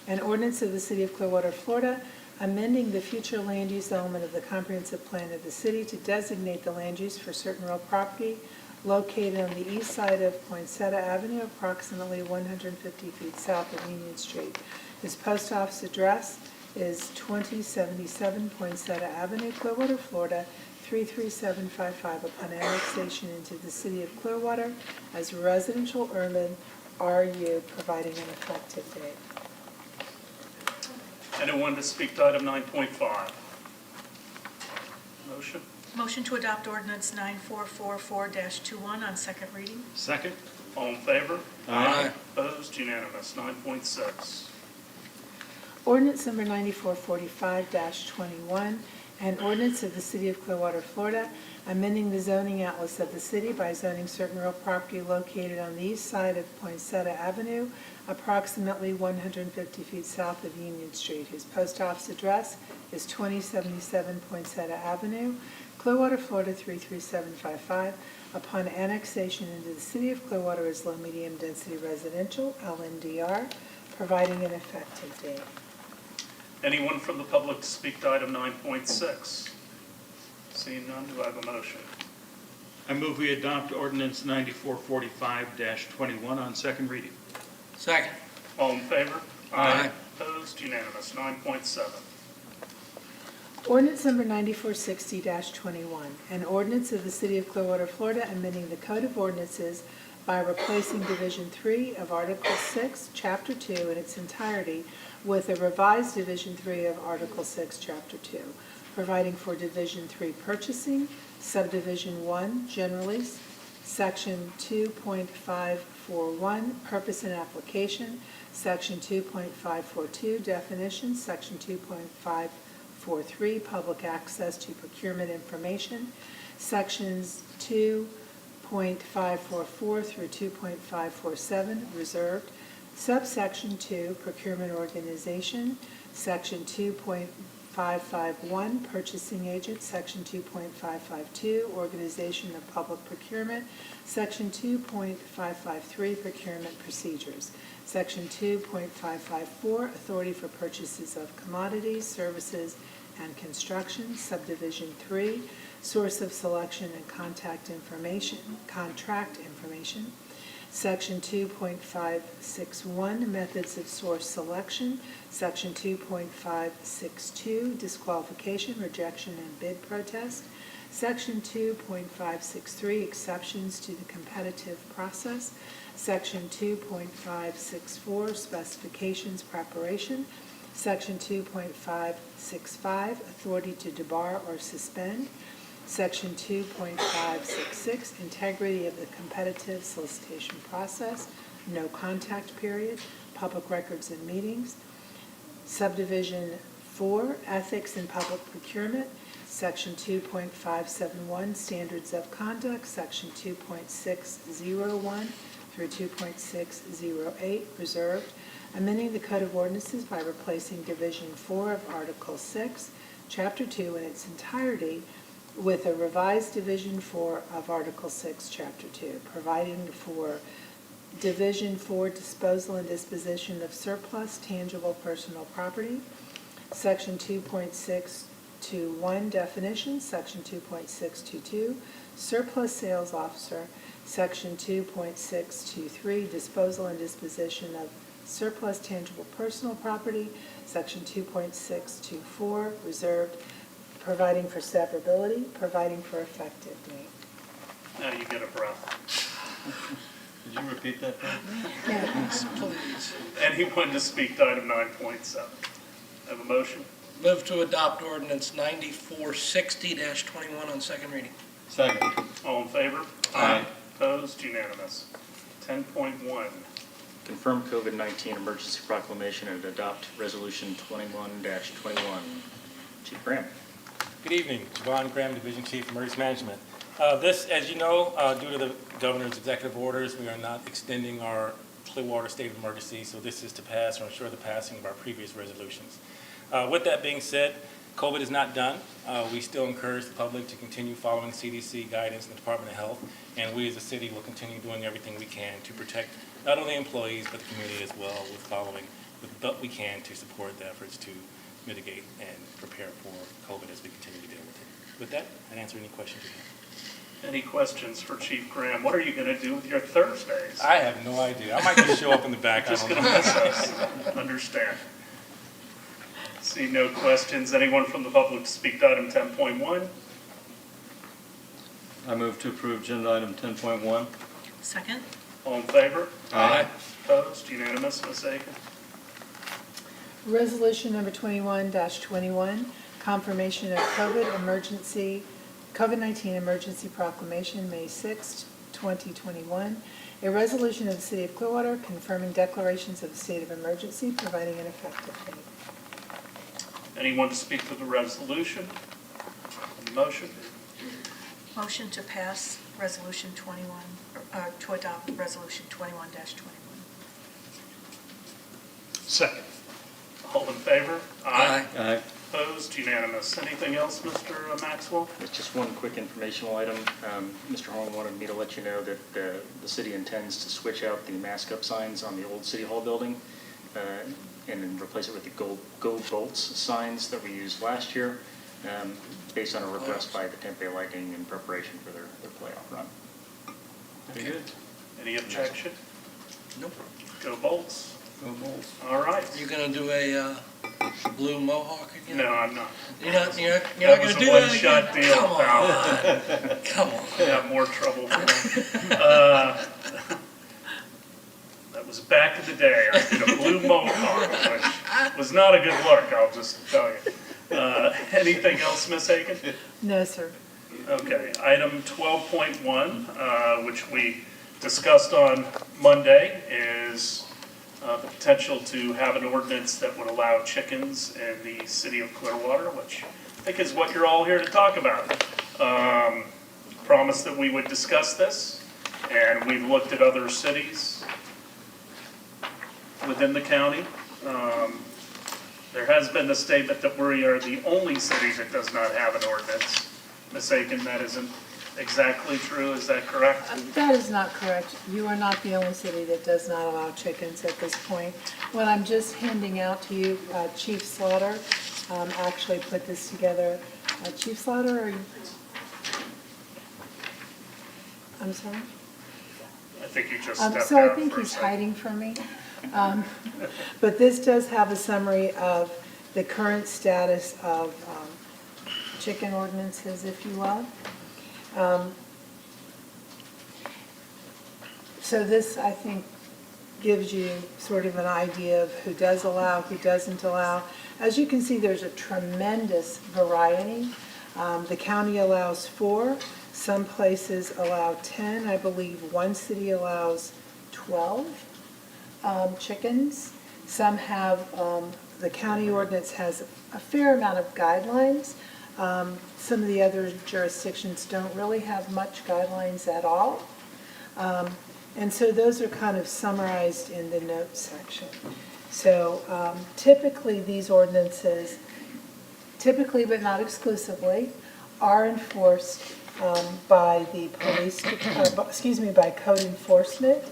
an ordinance of the City of Clearwater, Florida, amending the future land use element of the comprehensive plan of the city to designate the land use for certain real property located on the east side of Poinsettia Avenue, approximately 150 feet south of Union Street. His post office address is 2077 Poinsettia Avenue, Clearwater, Florida, 33755, upon annexation into the City of Clearwater as residential urban RU, providing an effective date. Anyone to speak to item 9.5? Motion? Motion to adopt ordinance 9444-21 on second reading. Second? All in favor? Aye. Opposed? Unanimous. 9.6. Ordinance number 9445-21, an ordinance of the City of Clearwater, Florida, amending the zoning atlas of the city by zoning certain real property located on the east side of Poinsettia Avenue, approximately 150 feet south of Union Street, whose post office address is 2077 Poinsettia Avenue, Clearwater, Florida 33755, upon annexation into the City of Clearwater as low-medium density residential, LMDR, providing an effective date. Anyone from the public to speak to item 9.6? Seeing none, do I have a motion? I move we adopt ordinance 9445-21 on second reading. Second. All in favor? Aye. Opposed? Unanimous. 9.7. Ordinance number 9460-21, an ordinance of the City of Clearwater, Florida, amending the Code of Ordinances by replacing Division 3 of Article 6, Chapter 2 in its entirety with a revised Division 3 of Article 6, Chapter 2, providing for Division 3 purchasing, Subdivision 1 generally, Section 2.541 purpose and application, Section 2.542 definitions, Section 2.543 public access to procurement information, Sections 2.544 through 2.547 reserved, Subsection 2 procurement organization, Section 2.551 purchasing agent, Section 2.552 organization of public procurement, Section 2.553 procurement procedures, Section 2.554 authority for purchases of commodities, services, and construction, Subdivision 3 source of selection and contract information, Section 2.561, methods of source selection, Section 2.562, disqualification, rejection, and bid protest, Section 2.563, exceptions to the competitive process, Section 2.564, specifications preparation, Section 2.565, authority to debar or suspend, Section 2.566, integrity of the competitive solicitation process, no contact period, public records and meetings. Subdivision 4, ethics in public procurement, Section 2.571, standards of conduct, Section 2.601 through 2.608, reserved, amending the Code of Ordinances by replacing Division 4 of Article 6, Chapter 2 in its entirety with a revised Division 4 of Article 6, Chapter 2, providing for Division 4 disposal and disposition of surplus tangible personal property, Section 2.621 definitions, Section 2.622 surplus sales officer, Section 2.623 disposal and disposition of surplus tangible personal property, Section 2.624 reserved, providing for severability, providing for effective date. Now you get a breath. Did you repeat that, Dan? Yes, Please. Anyone to speak to item 9.7? Have a motion? Move to adopt ordinance 9460-21 on second reading. Second. All in favor? Aye. Opposed? Unanimous. 10.1. Confirm COVID-19 emergency proclamation and adopt resolution 21-21. Chief Graham. Good evening, Javon Graham, Division Chief, Emergency Management. This, as you know, due to the governor's executive orders, we are not extending our Clearwater state of emergency, so this is to pass or ensure the passing of our previous resolutions. With that being said, COVID is not done. We still encourage the public to continue following CDC guidance and the Department of Health, and we as a city will continue doing everything we can to protect not only employees but the community as well with following what we can to support the efforts to mitigate and prepare for COVID as we continue to deal with it. With that, I'd answer any questions you have. Any questions for Chief Graham? What are you going to do with your Thursdays? I have no idea. I might just show up in the back. Just I going don't to know. miss us. Understand. See no questions. Anyone from the public to speak to item 10.1? I move to approve agenda item 10.1. Second. All in favor? Aye. Opposed? Unanimous, Ms. Aiken? Resolution number 21-21, confirmation of COVID-19 emergency proclamation, May 6, 2021. A resolution of the City of Clearwater confirming declarations of the state of emergency, providing an effective date. Anyone to speak to the resolution? Motion? Motion to pass Resolution 21, to adopt Resolution 21-21. Second. All in favor? Aye. Aye. Opposed? Unanimous. Anything else, Mr. Maxwell? It's just one quick informational item. Mr. Horn wanted me to let you know that the city intends to switch out the mask-up signs on the old City Hall building and then replace it with the Go Bolts signs that we used last year, based on a request by the Tampa Bay Lightning in preparation for their playoff run. Very good. Any objection? Nope. Go Bolts. Go Bulls. All right. You gonna do a blue mohawk again? No, I'm not. You're not That gonna was do a that one-shot again? deal, Come pal. on. Come on. I have more trouble for that. That was back in the day. I did a blue mohawk, which was not a good look, I'll just tell you. Anything else, Ms. Aiken? No, sir. Okay, item 12.1, which we discussed on Monday, is the potential to have an ordinance that would allow chickens in the city of Clearwater, which I think is what you're all here to talk about. Promised that we would discuss this, and we've looked at other cities within the county. There has been the statement that we are the only city that does not have an ordinance. Ms. Aiken, that isn't exactly true, is that correct? That is not correct. You are not the only city that does not allow chickens at this point. What I'm just handing out to you, Chief Slaughter actually put this together. Chief Slaughter, are you? I'm sorry? I think you just stepped out So I for think a he's second. hiding from me. But this does have a summary of the current status of chicken ordinances, if you will. So this, I think, gives you sort of an idea of who does allow, who doesn't allow. As you can see, there's a tremendous variety. The county allows 4. Some places allow 10. I believe one city allows 12 chickens. Some have, the county ordinance has a fair amount of guidelines. Some of the other jurisdictions don't really have much guidelines at all. And so those are kind of summarized in the notes section. So typically these ordinances, typically but not exclusively, are enforced by the police, by code enforcement.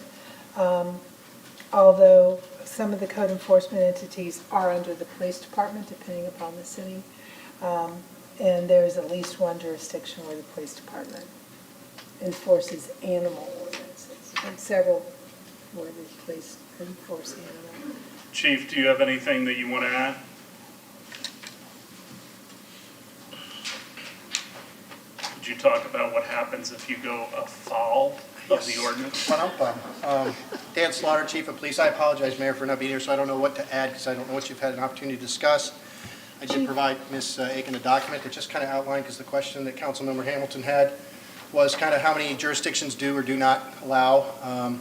Although some of the code enforcement entities are under the police department, depending upon the city. And there's at least one jurisdiction where the police department enforces animal ordinances, and several where the police enforce animal. Chief, do you have anything that you want to add? Could you talk about what happens if you go afoul of the ordinance? Well, I'm fine. Dan Slaughter, Chief of Police. I apologize, Mayor, for not being here, so I don't know what to add because I don't know what you've had an opportunity to discuss. I did provide Ms. Aiken a document that just kind of outlined, because the question that Councilmember Hamilton had was kind of how many jurisdictions do or do not allow.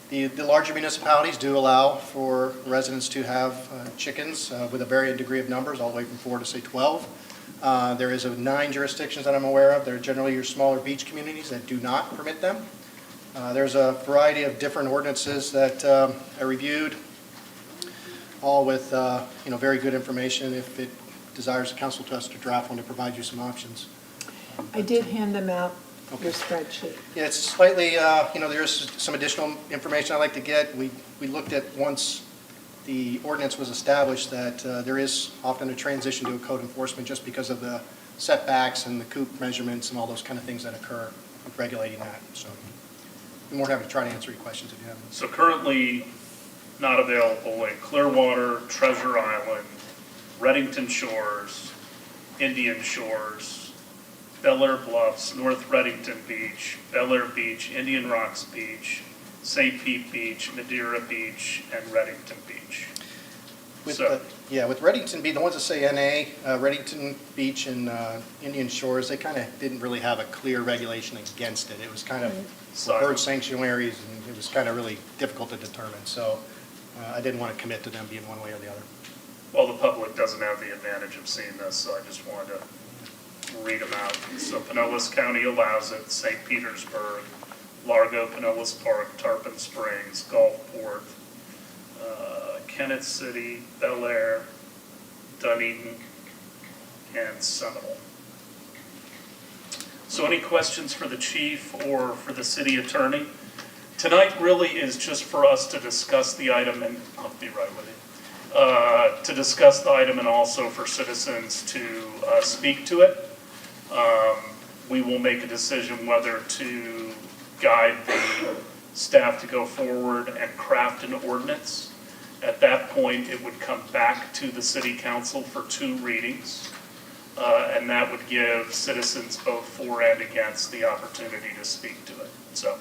The larger municipalities do allow for residents to have chickens with a varying degree of numbers, all the way from 4 to, say, 12. There is 9 jurisdictions that I'm aware of. They're generally your smaller beach communities that do not permit them. There's a variety of different ordinances that I reviewed, all with very good information. If it desires the council to us to draft one to provide you some options. I did hand them out, Okay. your spreadsheet. Yeah, it's slightly, there's some additional information I'd like to get. We looked at, once the ordinance was established, that there is often a transition to a code enforcement just because of the setbacks and the coop measurements and all those kind of things that occur with regulating that. So I'm more than happy to try to answer your questions if you have them. So currently not available in Clearwater, Treasure Island, Reddington Shores, Indian Shores, Bel Air Bluffs, North Reddington Beach, Bel Air Beach, Indian Rocks Beach, St. Pete Beach, Madeira Beach, and Reddington Beach. With, So- yeah, with Reddington Beach, the ones that say NA, Reddington Beach and Indian Shores, they kind of didn't really have a clear regulation against it. It was kind of bird sanctuaries, and it was kind of really difficult to determine. So I didn't want to commit to them being one way or the other. Well, the public doesn't have the advantage of seeing this, so I just wanted to read them out. So Pinellas County allows it, St. Petersburg, Largo, Pinellas Park, Tarpon Springs, Gulfport, Kennett City, Bel Air, Dunedin, and Seminole. So any questions for the chief or for the city attorney? Tonight really is just for us to discuss the item, and I'll be right with you. To discuss the item and also for citizens to speak to it. We will make a decision whether to guide the staff to go forward and craft an ordinance. At that point, it would come back to the city council for 2 readings. And that would give citizens both for and against the opportunity to speak to it. So,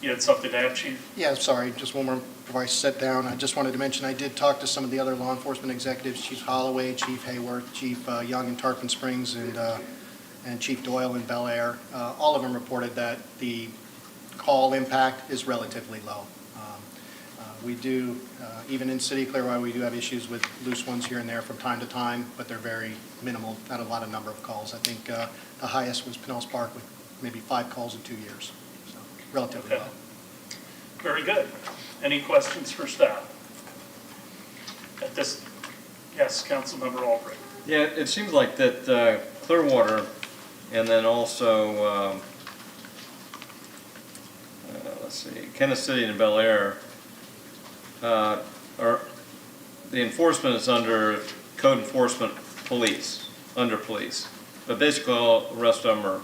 you had something to add, Chief? Yeah, sorry, just one more before I sit down. I just wanted to mention, I did talk to some of the other law enforcement executives, Chief Holloway, Chief Hayworth, Chief Young in Tarpon Springs, and Chief Doyle in Bel Air. All of them reported that the call impact is relatively low. We do, even in City of Clearwater, we do have issues with loose ones here and there from time to time, but they're very minimal, not a lot of number of calls. I think the highest was Pinellas Park with maybe 5 calls in 2 years, so relatively Okay. low. Very good. Any questions for staff? At this, yes, Councilmember Albrecht. Yeah, it seems like that Clearwater and then also, let's see, Kennett City and Bel Air, are, the enforcement is under code enforcement police, under police. But basically all the rest of them are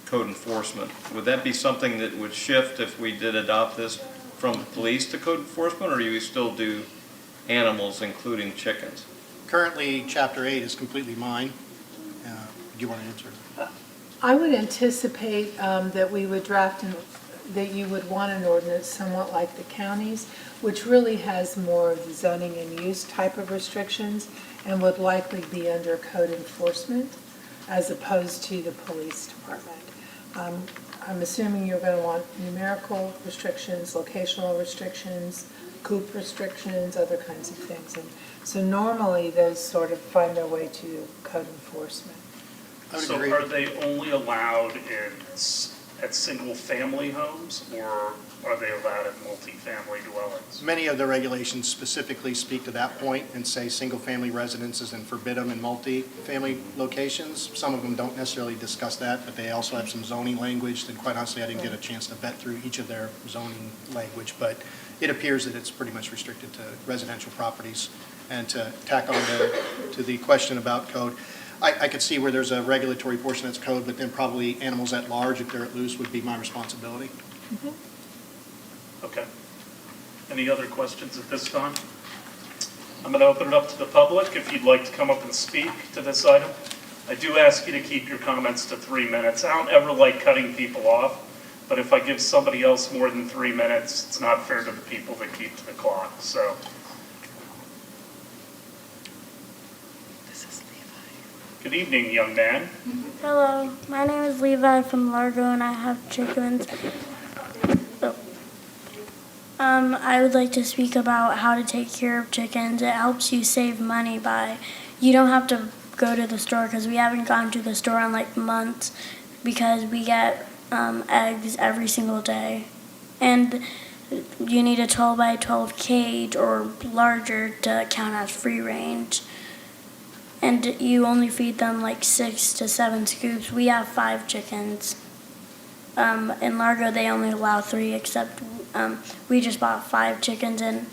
code enforcement. Would that be something that would shift if we did adopt this from police to code enforcement, or do you still do animals, including chickens? Currently, Chapter 8 is completely mine. Do you want to answer? I would anticipate that we would draft, that you would want an ordinance somewhat like the counties, which really has more of the zoning and use type of restrictions and would likely be under code enforcement as opposed to the police department. I'm assuming you're going to want numerical restrictions, locational restrictions, coop restrictions, other kinds of things. And so normally those sort of find their way to code enforcement. I would So agree. are they only allowed at single-family homes, or are they allowed at multifamily dwellings? Many of the regulations specifically speak to that point and say single-family residences and forbid them in multi-family locations. Some of them don't necessarily discuss that, but they also have some zoning language, and quite honestly, I didn't get a chance to vet through each of their zoning language, but it appears that it's pretty much restricted to residential properties. And to tack on to the question about code, I could see where there's a regulatory portion that's code, but then probably animals at large, if they're at loose, would be my responsibility. Okay. Any other questions at this time? I'm going to open it up to the public if you'd like to come up and speak to this item. I do ask you to keep your comments to 3 minutes. I don't ever like cutting people off, but if I give somebody else more than 3 minutes, it's not fair to the people that keep to the clock, so. Good evening, young man. Hello, my name is Levi from Largo and I have chickens. I would like to speak about how to take care of chickens. It helps you save money by, you don't have to go to the store because we haven't gone to the store in like months because we get eggs every single day. And you need a 12 by 12 cage or larger to count as free range. And you only feed them like 6 to 7 scoops. We have 5 chickens. In Largo, they only allow 3, except we just bought 5 chickens, and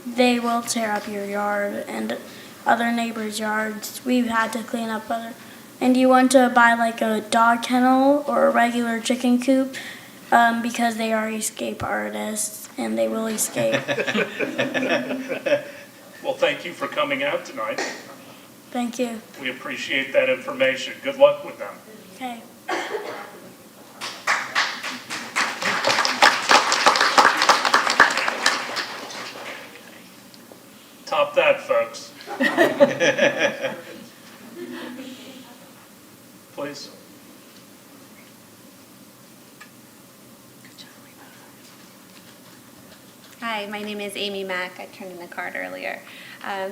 they will tear up your yard and other neighbors' yards. We've had to clean up other. And you want to buy like a dog kennel or a regular chicken coop because they are escape artists, and they will escape. Well, thank you for coming out tonight. Thank you. We appreciate that information. Good luck with them. Okay. that, folks. Please. Hi, my name is Amy Mack. I turned in a card earlier.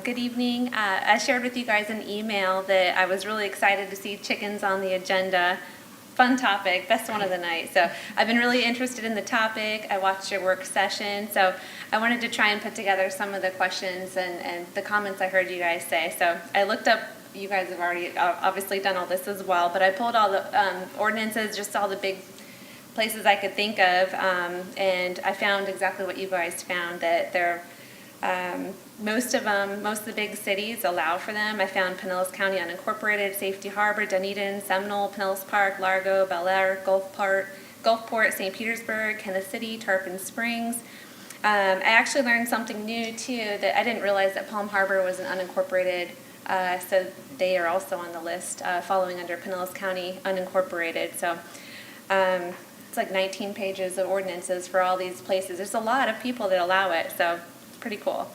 Good evening. I shared with you guys an email that I was really excited to see chickens on the agenda. Fun topic, best one of the night. So I've been really interested in the topic. I watched your work session, so I wanted to try and put together some of the questions and the comments I heard you guys say. So I looked up, you guys have already obviously done all this as well, but I pulled all the ordinances, just all the big places I could think of, and I found exactly what you guys found, that they're most of the big cities allow for them. I found Pinellas County Unincorporated, Safety Harbor, Dunedin, Seminole, Pinellas Park, Largo, Bel Air, Gulfport, St. Petersburg, Kansas City, Tarpon Springs. I actually learned something new too, that I didn't realize that Palm Harbor was an unincorporated, so they are also on the list, following under Pinellas County Unincorporated. So it's like 19 pages of ordinances for all these places. There's a lot of people that allow it, so it's pretty cool.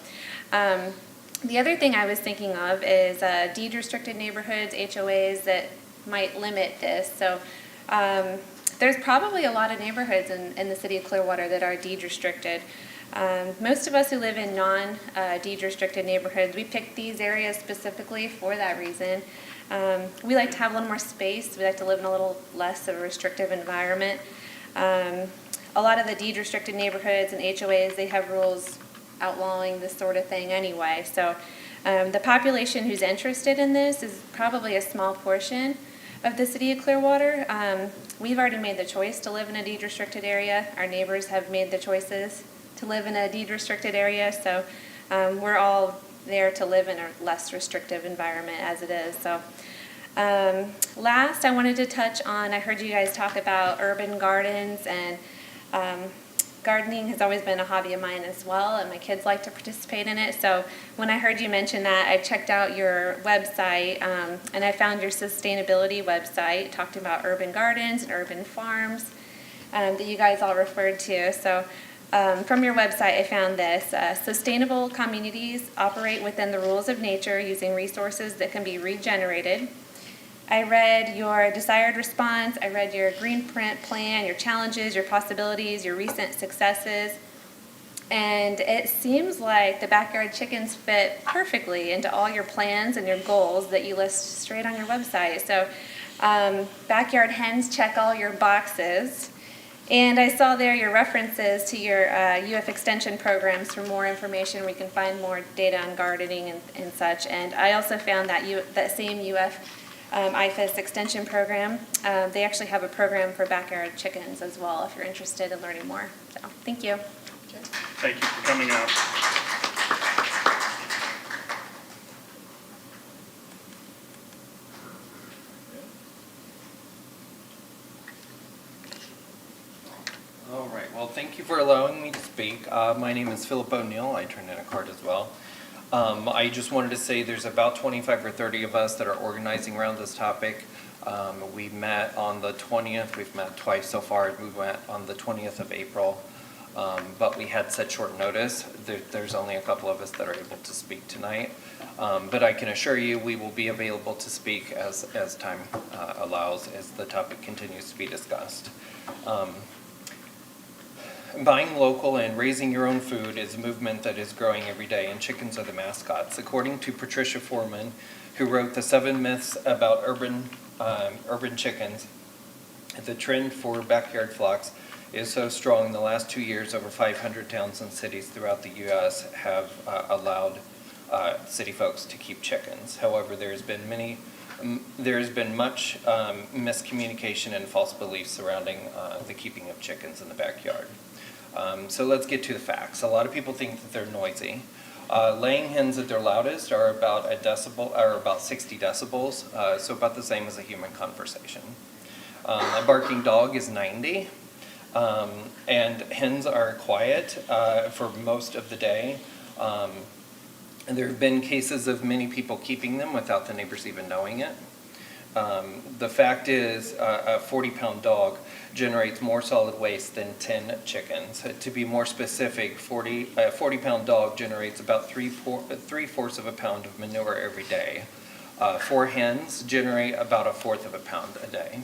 The other thing I was thinking of is deed restricted neighborhoods, HOAs that might limit this. So there's probably a lot of neighborhoods in the city of Clearwater that are deed restricted. Most of us who live in non-deed restricted neighborhoods, we picked these areas specifically for that reason. We like to have a little more space. We like to live in a little less of a restrictive environment. A lot of the deed restricted neighborhoods and HOAs, they have rules outlawing this sort of thing anyway. So the population who's interested in this is probably a small portion of the city of Clearwater. We've already made the choice to live in a deed restricted area. Our neighbors have made the choices to live in a deed restricted area. So we're all there to live in a less restrictive environment as it is. So last, I wanted to touch on, I heard you guys talk about urban gardens, and gardening has always been a hobby of mine as well, and my kids like to participate in it. So when I heard you mention that, I checked out your website, and I found your sustainability website talking about urban gardens and urban farms that you guys all referred to. So from your website, I found this. Sustainable communities operate within the rules of nature using resources that can be regenerated. I read your desired response, I read your green print plan, your challenges, your possibilities, your recent successes, and it seems like the backyard chickens fit perfectly into all your plans and your goals that you list straight on your website. So backyard hens check all your boxes. And I saw there your references to your UF extension programs. For more information, we can find more data on gardening and such. And I also found that same UF IFAS extension program. They actually have a program for backyard chickens as well, if you're interested in learning more. So, thank you. Thank you for coming out. All right, well, thank you for allowing me to speak. My name is Philip O'Neill. I turned in a card as well. I just wanted to say there's about 25 or 30 of us that are organizing around this topic. We met on the 20th. We've met twice so far. We met on the 20th of April, but we had such short notice. There's only a couple of us that are able to speak tonight. But I can assure you we will be available to speak as time allows, as the topic continues to be discussed. Buying local and raising your own food is a movement that is growing every day, and chickens are the mascots. According to Patricia Foreman, who wrote The 7 Myths About Urban Chickens, the trend for backyard flocks is so strong. In the last 2 years, over 500 towns and cities throughout the U.S. have allowed city folks to keep chickens. However, there has been much miscommunication and false beliefs surrounding the keeping of chickens in the backyard. So let's get to the facts. A lot of people think that they're noisy. Laying hens at their loudest are about about 60 decibels, so about the same as a human conversation. A barking dog is 90, and hens are quiet for most of the day. And there have been cases of many people keeping them without the neighbors even knowing it. The fact is, a 40-pound dog generates more solid waste than 10 chickens. To be more specific, a 40-pound dog generates about three-fourths of a pound of manure every day. 4 hens generate about a fourth of a pound a day.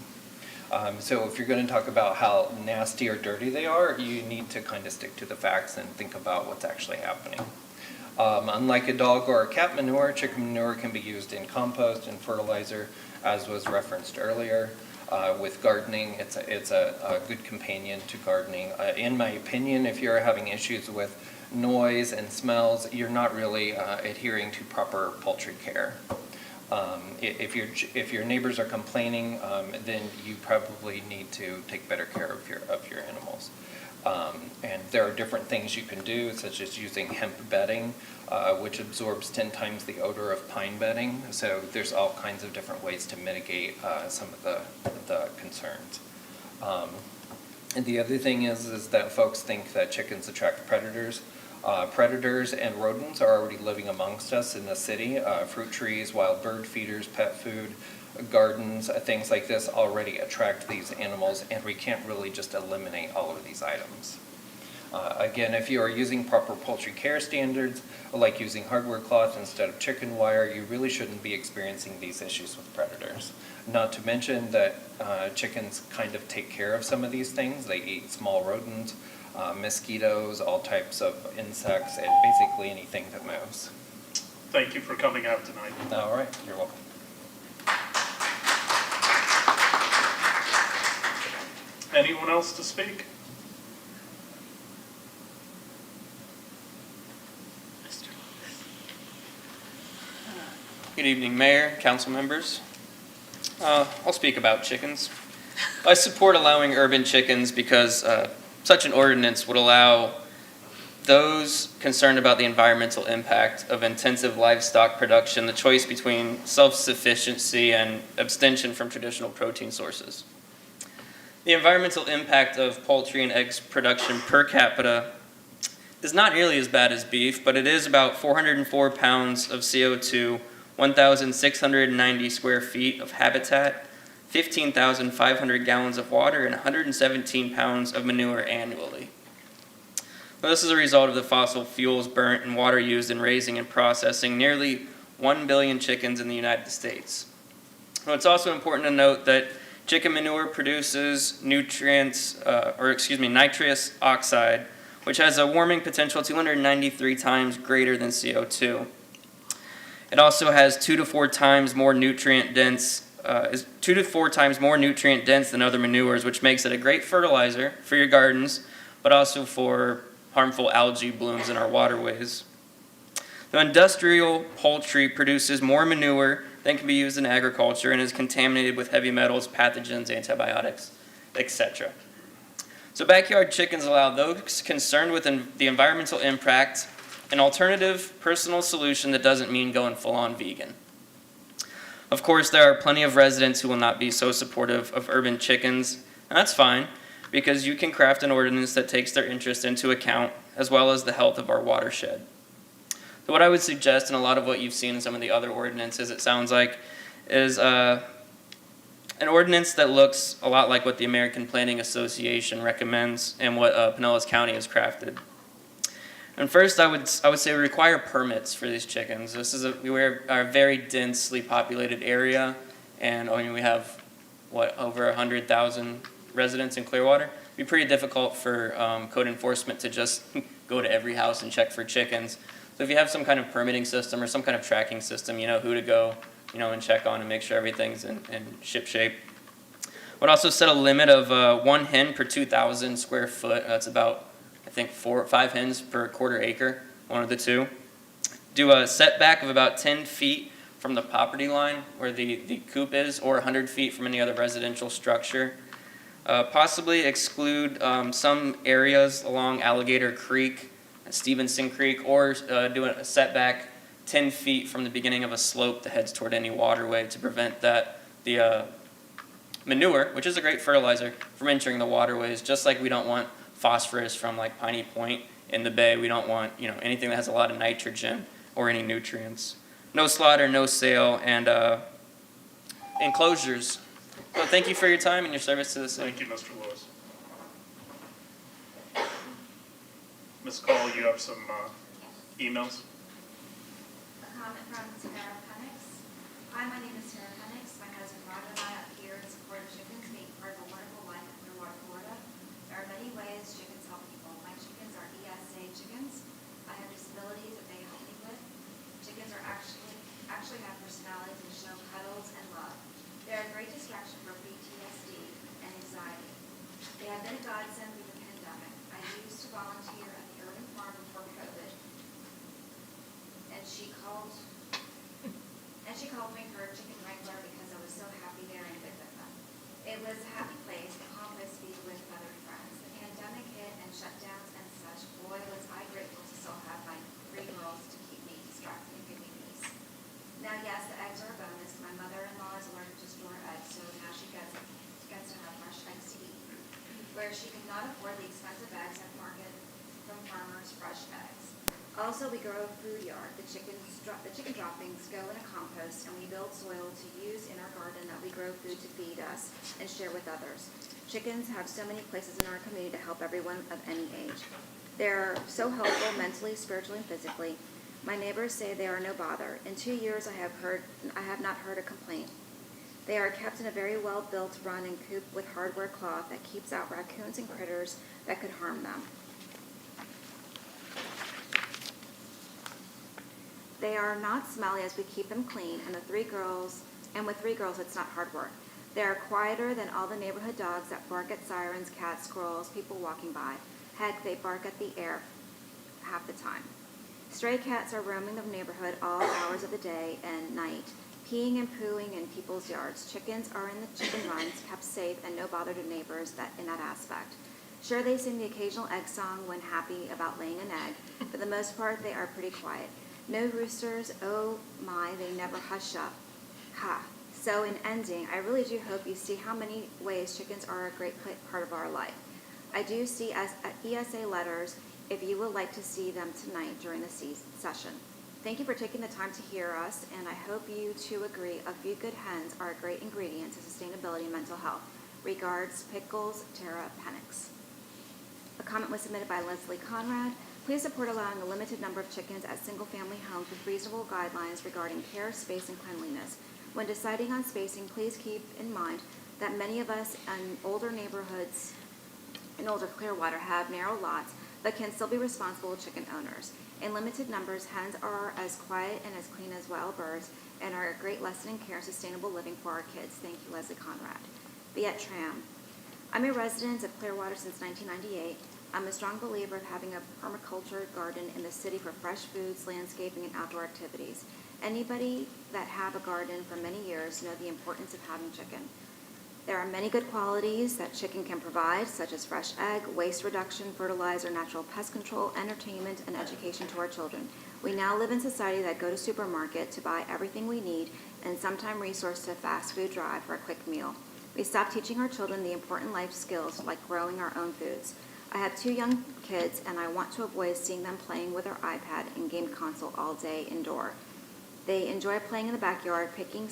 So if you're going to talk about how nasty or dirty they are, you need to kind of stick to the facts and think about what's actually happening. Unlike a dog or a cat manure, chicken manure can be used in compost and fertilizer, as was referenced earlier. With gardening, it's a good companion to gardening. In my opinion, if you're having issues with noise and smells, you're not really adhering to proper poultry care. If your neighbors are complaining, then you probably need to take better care of your animals. And there are different things you can do, such as using hemp bedding, which absorbs 10 times the odor of pine bedding. So there's all kinds of different ways to mitigate some of the concerns. And the other thing is that folks think that chickens attract predators. Predators and rodents are already living amongst us in the city. Fruit trees, wild bird feeders, pet food, gardens, things like this already attract these animals, and we can't really just eliminate all of these items. Again, if you are using proper poultry care standards, like using hardware cloth instead of chicken wire, you really shouldn't be experiencing these issues with predators. Not to mention that chickens kind of take care of some of these things. They eat small rodents, mosquitoes, all types of insects, and basically anything that moves. Thank you for coming out tonight. All right, you're welcome. Anyone else to speak? Good evening, Mayor, council members. I'll speak about chickens. I support allowing urban chickens because such an ordinance would allow those concerned about the environmental impact of intensive livestock production the choice between self-sufficiency and abstention from traditional protein sources. The environmental impact of poultry and eggs production per capita is not nearly as bad as beef, but it is about 404 pounds of CO2, 1,690 square feet of habitat, 15,500 gallons of water, and 117 pounds of manure annually. Now, this is a result of the fossil fuels burnt and water used in raising and processing nearly 1 billion chickens in the United States. Now, it's also important to note that chicken manure produces nitrous oxide, which has a warming potential 293 times greater than CO2. It also has 2 to 4 times more nutrient dense than other manures, which makes it a great fertilizer for your gardens, but also for harmful algae blooms in our waterways. The industrial poultry produces more manure than can be used in agriculture and is contaminated with heavy metals, pathogens, antibiotics, etc. So backyard chickens allow those concerned with the environmental impact an alternative personal solution that doesn't mean going full-on vegan. Of course, there are plenty of residents who will not be so supportive of urban chickens, and that's fine, because you can craft an ordinance that takes their interest into account, as well as the health of our watershed. So what I would suggest, and a lot of what you've seen in some of the other ordinances, it sounds like, is an ordinance that looks a lot like what the American Planning Association recommends and what Pinellas County has crafted. And first, I would say require permits for these chickens. We're a very densely populated area, and we have, over 100,000 residents in Clearwater. It'd be pretty difficult for code enforcement to just go to every house and check for chickens. So if you have some kind of permitting system or some kind of tracking system, you know who to go, and check on and make sure everything's in ship shape. Would also set a limit of 1 hen per 2,000 square foot. That's about, I think, 4 or 5 hens per quarter acre, one of the two. Do a setback of about 10 feet from the property line where the coop is, or 100 feet from any other residential structure. Possibly exclude some areas along Alligator Creek, Stevenson Creek, or do a setback 10 feet from the beginning of a slope that heads toward any waterway to prevent the manure, which is a great fertilizer, from entering the waterways. Just like we don't want phosphorus from like Piney Point in the bay, we don't want anything that has a lot of nitrogen or any nutrients. No slaughter, no sale, and enclosures. Well, thank you for your time and your service to the city. Thank you, Mr. Lewis. Ms. Call, you have some emails? A comment from Sarah Penix. Hi, my name is Sarah Penix. My husband Rob and I are here in support of chickens being part of a wonderful life in Clearwater, Florida. There are many ways chickens help people. My chickens are ESA chickens. I have disabilities that they help me with. Chickens are actually have personalities and show cuddles and love. They're a great distraction for PTSD and anxiety. They have been a godsend through the pandemic. I used to volunteer at the urban farm before COVID, and she called me her chicken wrangler because I was so happy there and good with them. It was a happy place, a home I speak with other friends. The pandemic hit and shutdowns and such. Boy, was I grateful to still have my 3 girls to keep me distracted and give me peace. Now, yes, the eggs are a bonus. My mother-in-law is allergic to store eggs, so now she gets to have fresh eggs to eat. Where she could not afford the expensive eggs at market from farmers' fresh eggs. Also, we grow a food yard. The chicken droppings go in a compost, and we build soil to use in our garden that we grow food to feed us and share with others. Chickens have so many places in our community to help everyone of any age. They're so helpful mentally, spiritually, and physically. My neighbors say they are no bother. In 2 years, I have not heard a complaint. They are kept in a very well-built run and coop with hardware cloth that keeps out raccoons and critters that could harm them. They are not smelly as we keep them clean, and with 3 girls, it's not hard work. They are quieter than all the neighborhood dogs that bark at sirens, cats, squirrels, people walking by. Heck, they bark at the air half the time. Stray cats are roaming the neighborhood all hours of the day and night, peeing and pooing in people's yards. Chickens are in the chicken runs, kept safe and no bother to neighbors in that aspect. Sure, they sing the occasional egg song when happy about laying an egg. For the most part, they are pretty quiet. No roosters, oh my, they never hush up. Ha. So in ending, I really do hope you see how many ways chickens are a great part of our life. I do see ESA letters if you would like to see them tonight during the session. Thank you for taking the time to hear us, and I hope you too agree a few good hens are a great ingredient to sustainability and mental health. Regards, Pickles, Tara Penix. A comment was submitted by Leslie Conrad. Please support allowing a limited number of chickens at single-family homes with reasonable guidelines regarding care, space, and cleanliness. When deciding on spacing, please keep in mind that many of us in older neighborhoods in older Clearwater have narrow lots, but can still be responsible chicken owners. In limited numbers, hens are as quiet and as clean as wild birds and are a great lesson in care and sustainable living for our kids. Thank you, Leslie Conrad. Viet Tram. I'm a resident of Clearwater since 1998. I'm a strong believer of having a permaculture garden in the city for fresh foods, landscaping, and outdoor activities. Anybody that have a garden for many years know the importance of having chicken. There are many good qualities that chicken can provide, such as fresh egg, waste reduction, fertilizer, natural pest control, entertainment, and education to our children. We now live in society that go to supermarket to buy everything we need and sometimes resource to a fast food drive for a quick meal. We stopped teaching our children the important life skills like growing our own foods. I have 2 young kids, and I want to avoid seeing them playing with their iPad and game console all day indoor. They enjoy playing in the backyard, picking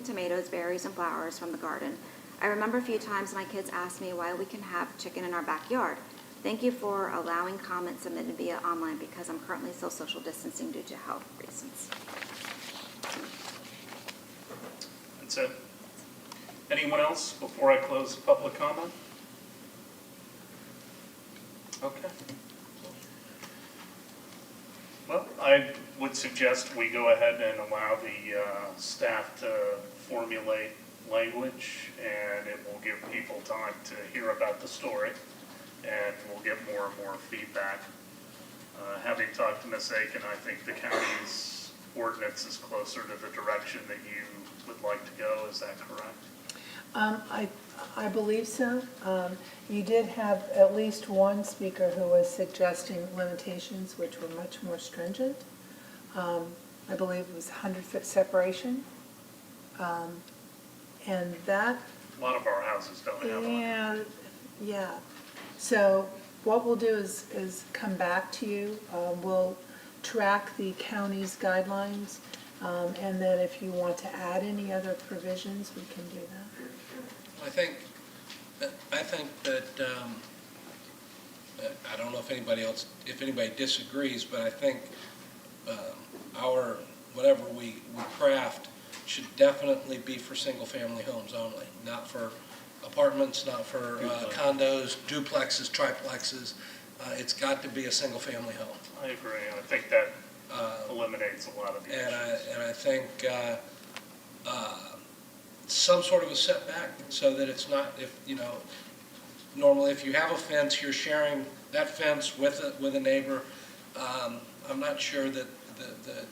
tomatoes, berries, and flowers from the garden. I remember a few times my kids asked me why we can have chicken in our backyard. Thank you for allowing comments submitted via online because I'm currently still social distancing due to health reasons. That's it. Anyone else before I close public comment? Okay. Well, I would suggest we go ahead and allow the staff to formulate language, and it will give people time to hear about the story, and we'll get more and more feedback. Having talked to Ms. Aiken, I think the county's ordinance is closer to the direction that you would like to go. Is that correct? I believe so. You did have at least one speaker who was suggesting limitations which were much more stringent. I believe it was 100-foot separation. And that... A lot of our houses don't have one. Yeah. So what we'll do is come back to you. We'll track the county's guidelines And that if you want to add any other provisions, we can do that. I think that, I don't know if anybody disagrees, but I think whatever we craft should definitely be for single-family homes only, not for apartments, not for condos, duplexes, triplexes. It's got to be a single-family home. I agree. I think that eliminates a lot of the issues. And I think some sort of a setback so that it's not, normally if you have a fence, you're sharing that fence with a neighbor. I'm not sure that the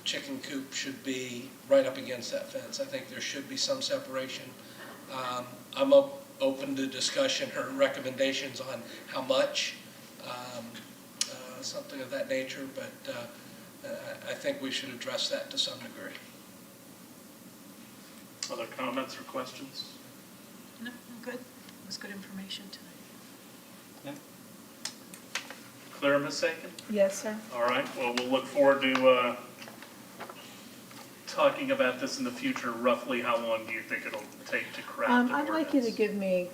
chicken coop should be right up against that fence. I think there should be some separation. I'm open to discussion or recommendations on how much, something of that nature, but I think we should address that to some degree. Other comments or questions? No, I'm good. It was good information tonight. Clear, Ms. Aiken? Yes, sir. All right, well, we'll look forward to talking about this in the future. Roughly how long do you think it'll take to craft an I'd like you to ordinance? give me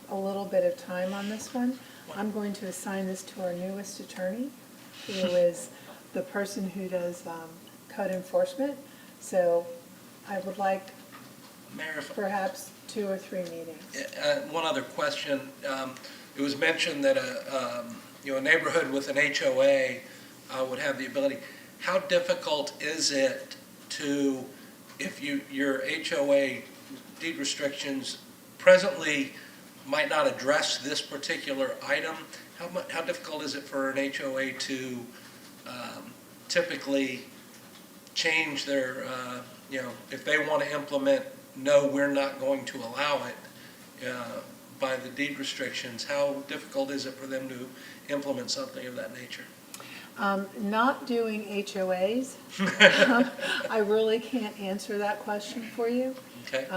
a little bit of time on this one. I'm going to assign this to our newest attorney, who is the person who does code enforcement. So I would like Mayor, perhaps 2 or 3 meetings. one other question. It was mentioned that a neighborhood with an HOA would have the ability. How difficult is it to, if your HOA deed restrictions presently might not address this particular item, how difficult is it for an HOA to typically change their, if they want to implement, no, we're not going to allow it by the deed restrictions, how difficult is it for them to implement something of that nature? Not doing HOAs, I really can't answer that question for you. Okay.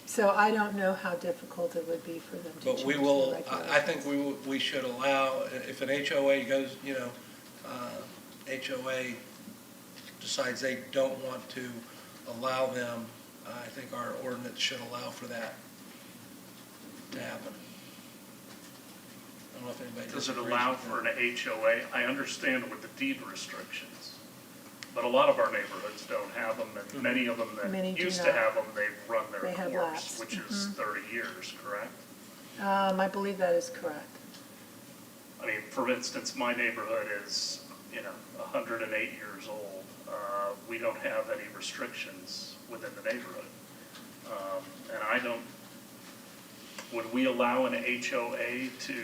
So I don't know how difficult it would be for them to change But we the will, regulations. I think we should allow, if an HOA goes, HOA decides they don't want to allow them, I think our ordinance should allow for that to happen. I don't know if anybody Does it disagrees allow with for that. an HOA? I understand with the deed restrictions, but a lot of our neighborhoods don't have them, and many of them Many that do used to not. have them, they've run They their have course, lapsed. which is 30 years, correct? I believe that is correct. I mean, for instance, my neighborhood is, 108 years old. We don't have any restrictions within the neighborhood. And would we allow an HOA to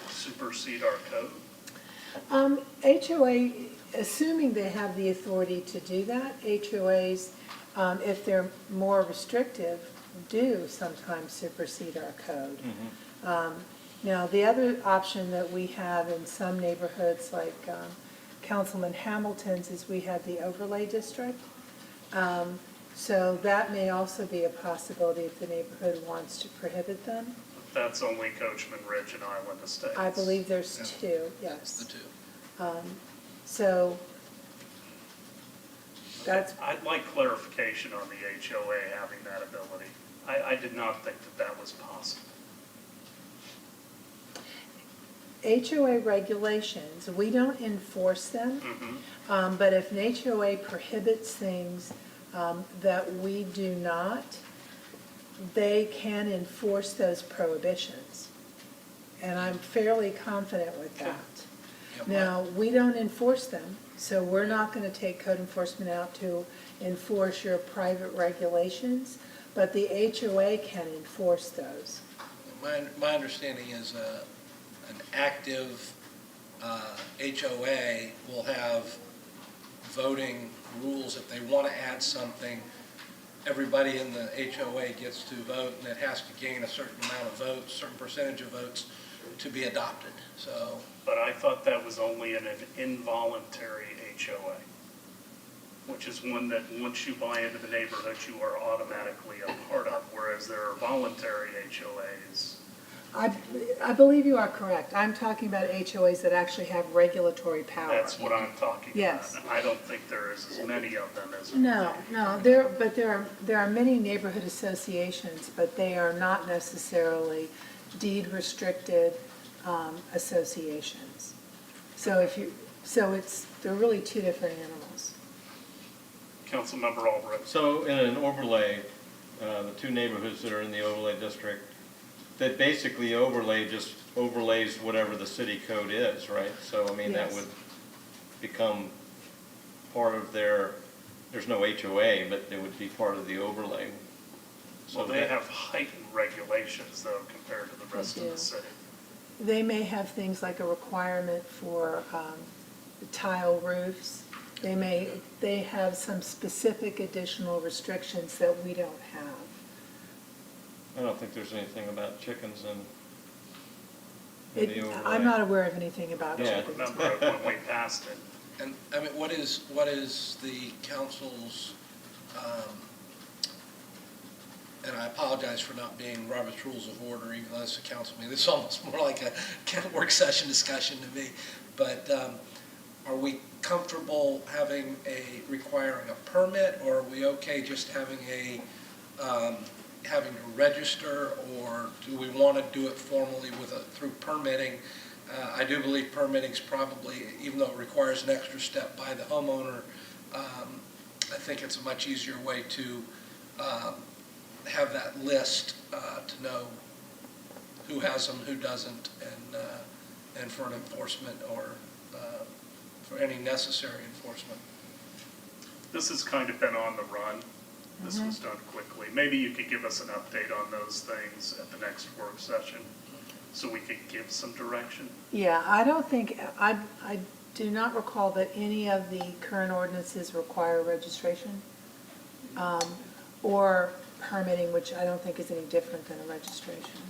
supersede our code? HOA, assuming they have the authority to do that, HOAs, if they're more restrictive, do sometimes supersede our code. Now, the other option that we have in some neighborhoods, like Councilman Hamilton's, is we have the overlay district. So that may also be a possibility if the neighborhood wants to prohibit them. That's only Coachman Ridge and Island Estates. I believe there's 2, yes. The two. So that's, I'd like clarification on the HOA having that ability. I did not think that was possible. HOA regulations, we don't enforce them, but if an HOA prohibits things that we do not, they can enforce those prohibitions. And I'm fairly confident with that. Now, we don't enforce them, so we're not going to take code enforcement out to enforce your private regulations, but the HOA can enforce those. My understanding is an active HOA will have voting rules. If they want to add something, everybody in the HOA gets to vote, and it has to gain a certain amount of votes, a certain percentage of votes to be adopted. So, But I thought that was only in an involuntary HOA, which is one that once you buy into the neighborhood, you are automatically a part of, whereas there are voluntary HOAs I believe you are correct. I'm talking about HOAs that actually have regulatory power. That's what I'm talking about. Yes. I don't think there is as many of them as. No, but there are many neighborhood associations, but they are not necessarily deed-restricted associations. So they're really two different animals. Councilmember Albrecht. So in an overlay, the two neighborhoods that are in the overlay district, that basically just overlays whatever the city code is, right? So, I mean, that Yes. would become part of there's no HOA, but it would be part of the overlay. So Well, they have heightened regulations though compared to the rest of do. the city. They may have things like a requirement for tile roofs. They have some specific additional restrictions that we don't have. I don't think there's anything about chickens in the overlay. I'm not aware of anything about Yeah. chickens. Remember it when we passed it. And, I mean, what is the council's, and I apologize for not being Robert's Rules of Order, even though it's a council meeting. This is almost more like a work session discussion to me. But are we comfortable requiring a permit, or are we okay just having having to register, or do we want to do it formally through permitting? I do believe permitting is probably, even though it requires an extra step by the homeowner, I think it's a much easier way to have that list to know who has them, who doesn't, and for an enforcement or for any necessary enforcement. This has kind of been on the run. This was done quickly. Maybe you could give us an update on those things at the next work session so we could give some direction. Yeah, I don't think, I do not recall that any of the current ordinances require registration or permitting, which I don't think is any different than a registration.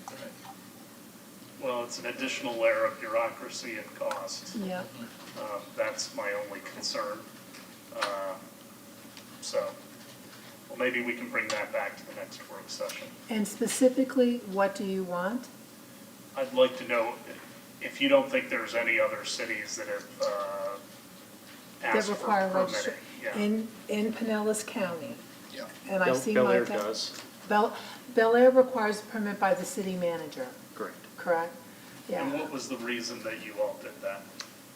Well, it's an additional layer of bureaucracy and cost. Yeah. That's my only concern. Well, maybe we can bring that back to the next work session. And specifically, what do you want? I'd like to know if you don't think there's any other cities that have That asked for require permitting. registration in Pinellas County. Yeah. And I see Bel Air Micah. does. Bel Air requires a permit by the city manager, Correct. correct? Yeah. And what was the reason that you all did that?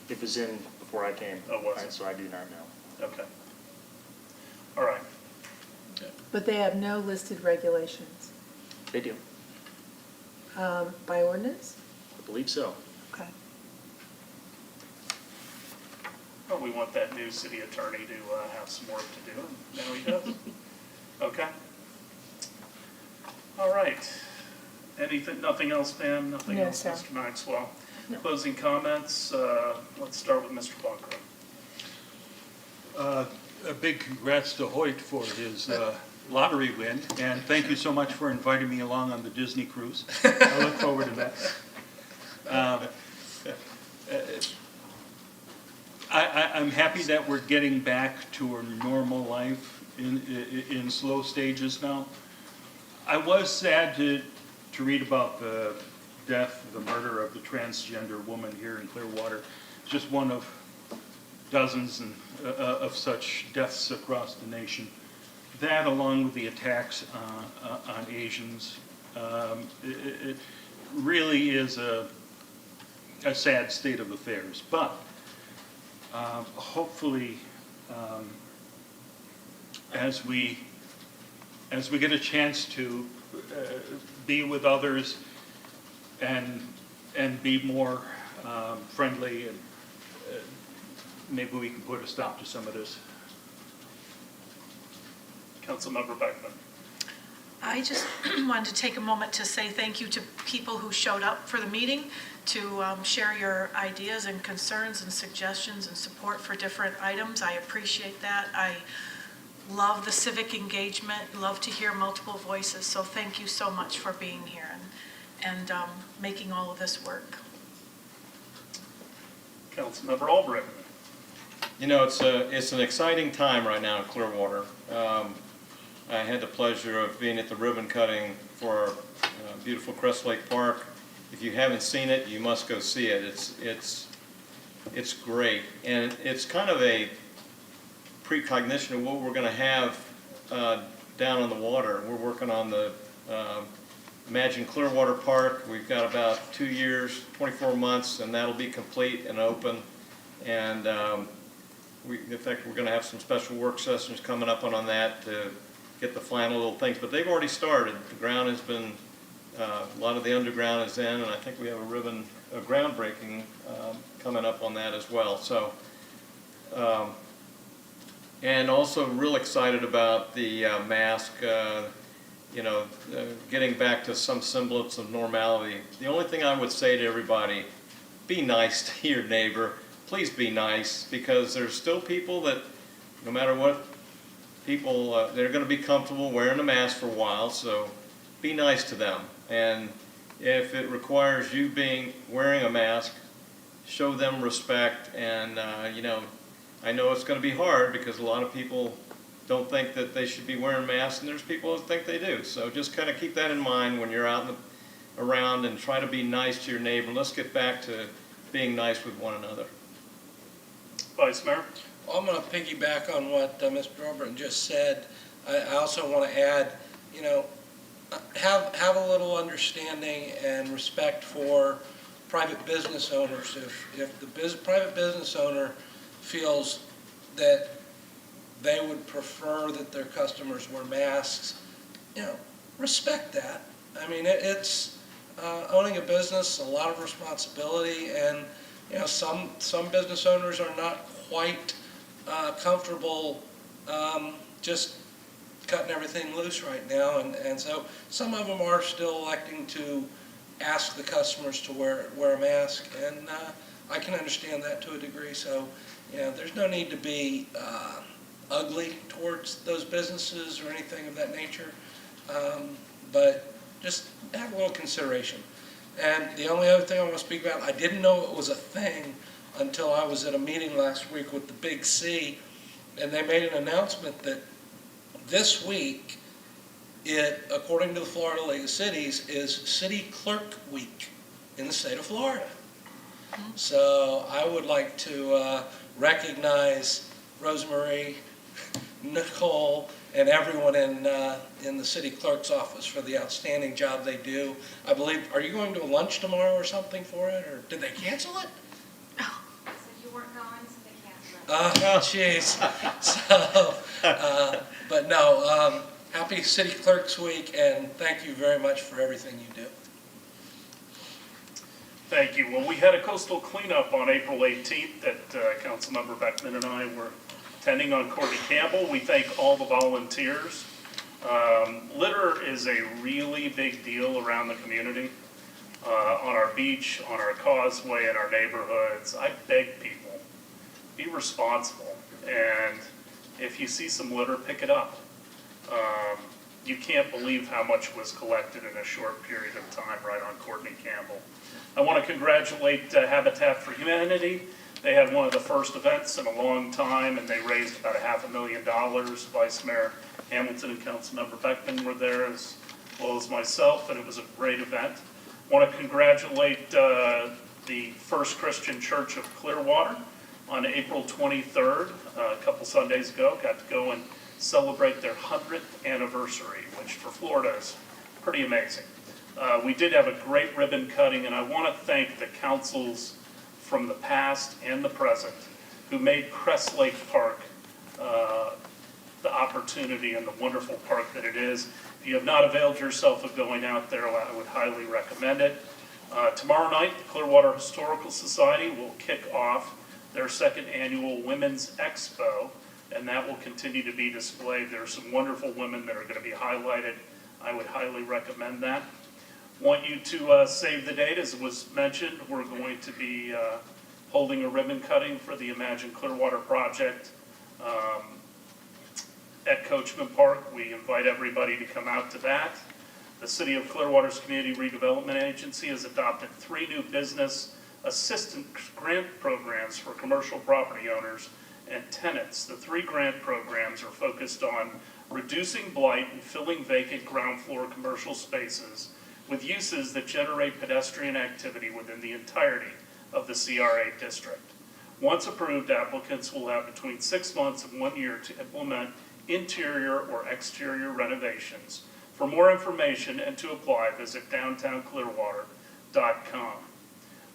It was in before I came. Oh, was it? So I do not know. Okay. All right. But they have no listed regulations They do. by ordinance? I believe so. Okay. Well, we want that new city attorney to have some work to do, and now he does. Okay. All right. Nothing else, Pam? Nothing No, else, sir. Mr. Maxwell? No. Closing comments, let's start with Mr. Bunker. A big congrats to Hoyt for his lottery win, and thank you so much for inviting me along on the Disney cruise. I look forward to that. I'm happy that we're getting back to a normal life in slow stages now. I was sad to read about the death, the murder of the transgender woman here in Clearwater. Just one of dozens of such deaths across the nation. That, along with the attacks on Asians, it really is a sad state of affairs. But hopefully, as we get a chance to be with others and be more friendly, and maybe we can put a stop to some of this. Councilmember Beckman. I just wanted to take a moment to say thank you to people who showed up for the meeting to share your ideas and concerns and suggestions and support for different items. I appreciate that. I love the civic engagement, love to hear multiple voices, so thank you so much for being here and making all of this work. Councilmember Albrecht. You know, it's an exciting time right now in Clearwater. I had the pleasure of being at the ribbon cutting for beautiful Crest Lake Park If you haven't seen it, you must go see it. It's great, and it's kind of a precognition of what we're going to have down on the water. We're working on the Imagine Clearwater Park. We've got about 2 years, 24 months, and that'll be complete and open. And in fact, we're going to have some special work sessions coming up on that to get the final little things. But they've already started. The ground has been, a lot of the underground is in, and I think we have a groundbreaking coming up on that as well. So, and also real excited about the mask, getting back to some semblance of normality. The only thing I would say to everybody, be nice to your neighbor. Please be nice, because there's still people that, no matter what, they're going to be comfortable wearing a mask for a while, so be nice to them. And if it requires you wearing a mask, show them respect. And I know it's going to be hard because a lot of people don't think that they should be wearing masks, and there's people that think they do. So just kind of keep that in mind when you're out around, and try to be nice to your neighbor. Let's get back to being nice with one another. Vice Mayor? Well, I'm going to piggyback on what Mr. Oberton just said. I also want to add, have a little understanding and respect for private business owners. If the private business owner feels that they would prefer that their customers wear masks, respect that. I mean, it's owning a business, a lot of responsibility, and some business owners are not quite comfortable just cutting everything loose right now, and so some of them are still electing to ask the customers to wear a mask, and I can understand that to a degree. So, there's no need to be ugly towards those businesses or anything of that nature, but just have a little consideration. And the only other thing I want to speak about, I didn't know it was a thing until I was at a meeting last week with the Big C, and they made an announcement that this week, according to the Florida League of Cities, is City Clerk Week in the state of Florida. So I would like to recognize Rosemarie, Nicole, and everyone in the city clerk's office for the outstanding job they do. I believe, are you going to a lunch tomorrow or something for it, or did they cancel it? So you weren't going, so they canceled it. Oh, jeez. So, but no, happy City Clerk's Week, and thank you very much for everything you do. Thank you. Well, we had a coastal cleanup on April 18th that Councilmember Beckman and I were attending on Courtney Campbell. We thank all the volunteers. Litter is a really big deal around the community. On our beach, on our causeway, in our neighborhoods. I beg people, be responsible. And if you see some litter, pick it up. You can't believe how much was collected in a short period of time right on Courtney Campbell. I want to congratulate Habitat for Humanity. They had one of the first events in a long time, and they raised about $500,000. Vice Mayor Hamilton and Councilmember Beckman were there, as well as myself, and it was a great event. I want to congratulate the First Christian Church of Clearwater on April 23rd, a couple Sundays ago. Got to go and celebrate their 100th anniversary, which for Florida is pretty amazing. We did have a great ribbon cutting, and I want to thank the councils from the past and the present who made Crest Lake Park the opportunity and the wonderful park that it is. If you have not availed yourself of going out there, I would highly recommend it. Tomorrow night, the Clearwater Historical Society will kick off their second annual Women's Expo, and that will continue to be displayed. There are some wonderful women that are going to be highlighted. I would highly recommend that. Want you to save the date. As was mentioned, we're going to be holding a ribbon cutting for the Imagine Clearwater project at Coachman Park. We invite everybody to come out to that. The City of Clearwater's Community Redevelopment Agency has adopted 3 new business assistance grant programs for commercial property owners and tenants. The 3 grant programs are focused on reducing blight and filling vacant ground floor commercial spaces with uses that generate pedestrian activity within the entirety of the CRA district. Once approved, applicants will have between 6 months and 1 year to implement interior or exterior renovations. For more information and to apply, visit downtownclearwater.com.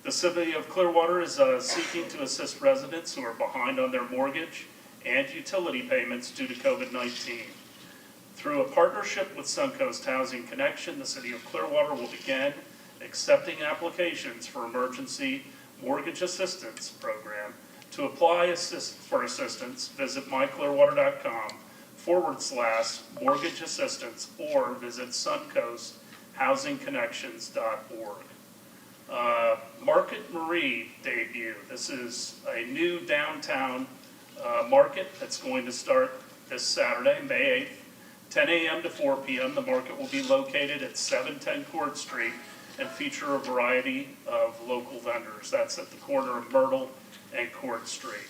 The City of Clearwater is seeking to assist residents who are behind on their mortgage and utility payments due to COVID-19. Through a partnership with Suncoast Housing Connection, the City of Clearwater will begin accepting applications for emergency mortgage assistance program. To apply for assistance, visit myclearwater.com/mortgage assistance or visit suncoasthousingconnections.org. Market Marie debut. This is a new downtown market that's going to start this Saturday, May 8th, 10 a.m. to 4 p.m. The market will be located at 710 Court Street and feature a variety of local vendors. That's at the corner of Myrtle and Court Street.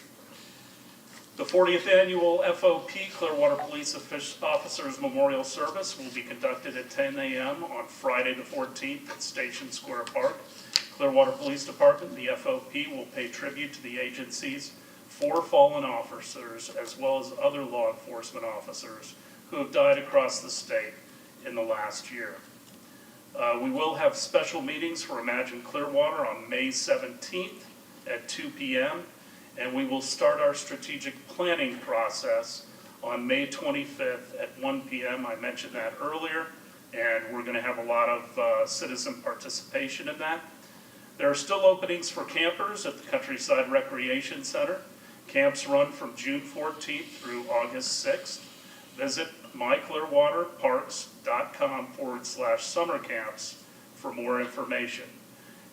The 40th annual FOP Clearwater Police Officers Memorial Service will be conducted at 10 a.m. on Friday the 14th at Station Square Park. Clearwater Police Department, the FOP, will pay tribute to the agency's 4 fallen officers as well as other law enforcement officers who have died across the state in the last year. We will have special meetings for Imagine Clearwater on May 17th at 2 p.m. and we will start our strategic planning process on May 25th at 1 p.m. I mentioned that earlier, and we're going to have a lot of citizen participation in that. There are still openings for campers at the Countryside Recreation Center. Camps run from June 14th through August 6th. Visit myclearwaterparks.com/summer camps for more information.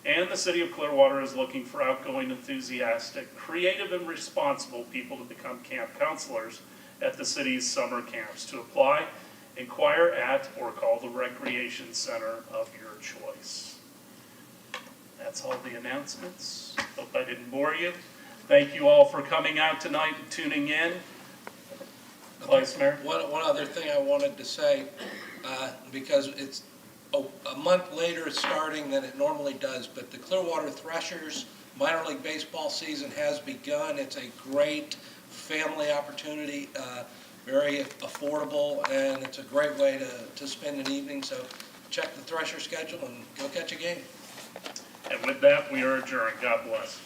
And the City of Clearwater is looking for outgoing, enthusiastic, creative, and responsible people to become camp counselors at the city's summer camps. To apply, inquire at or call the Recreation Center of your choice. That's all the announcements. Hope I didn't bore you. Thank you all for coming out tonight and tuning in. Vice Mayor? One other thing I wanted to say, because it's a month later starting than it normally does, but the Clearwater Threshers minor league baseball season has begun. It's a great family opportunity, very affordable, and it's a great way to spend an evening. So check the Thresher schedule and go catch a game. And with that, we are adjourned. God bless.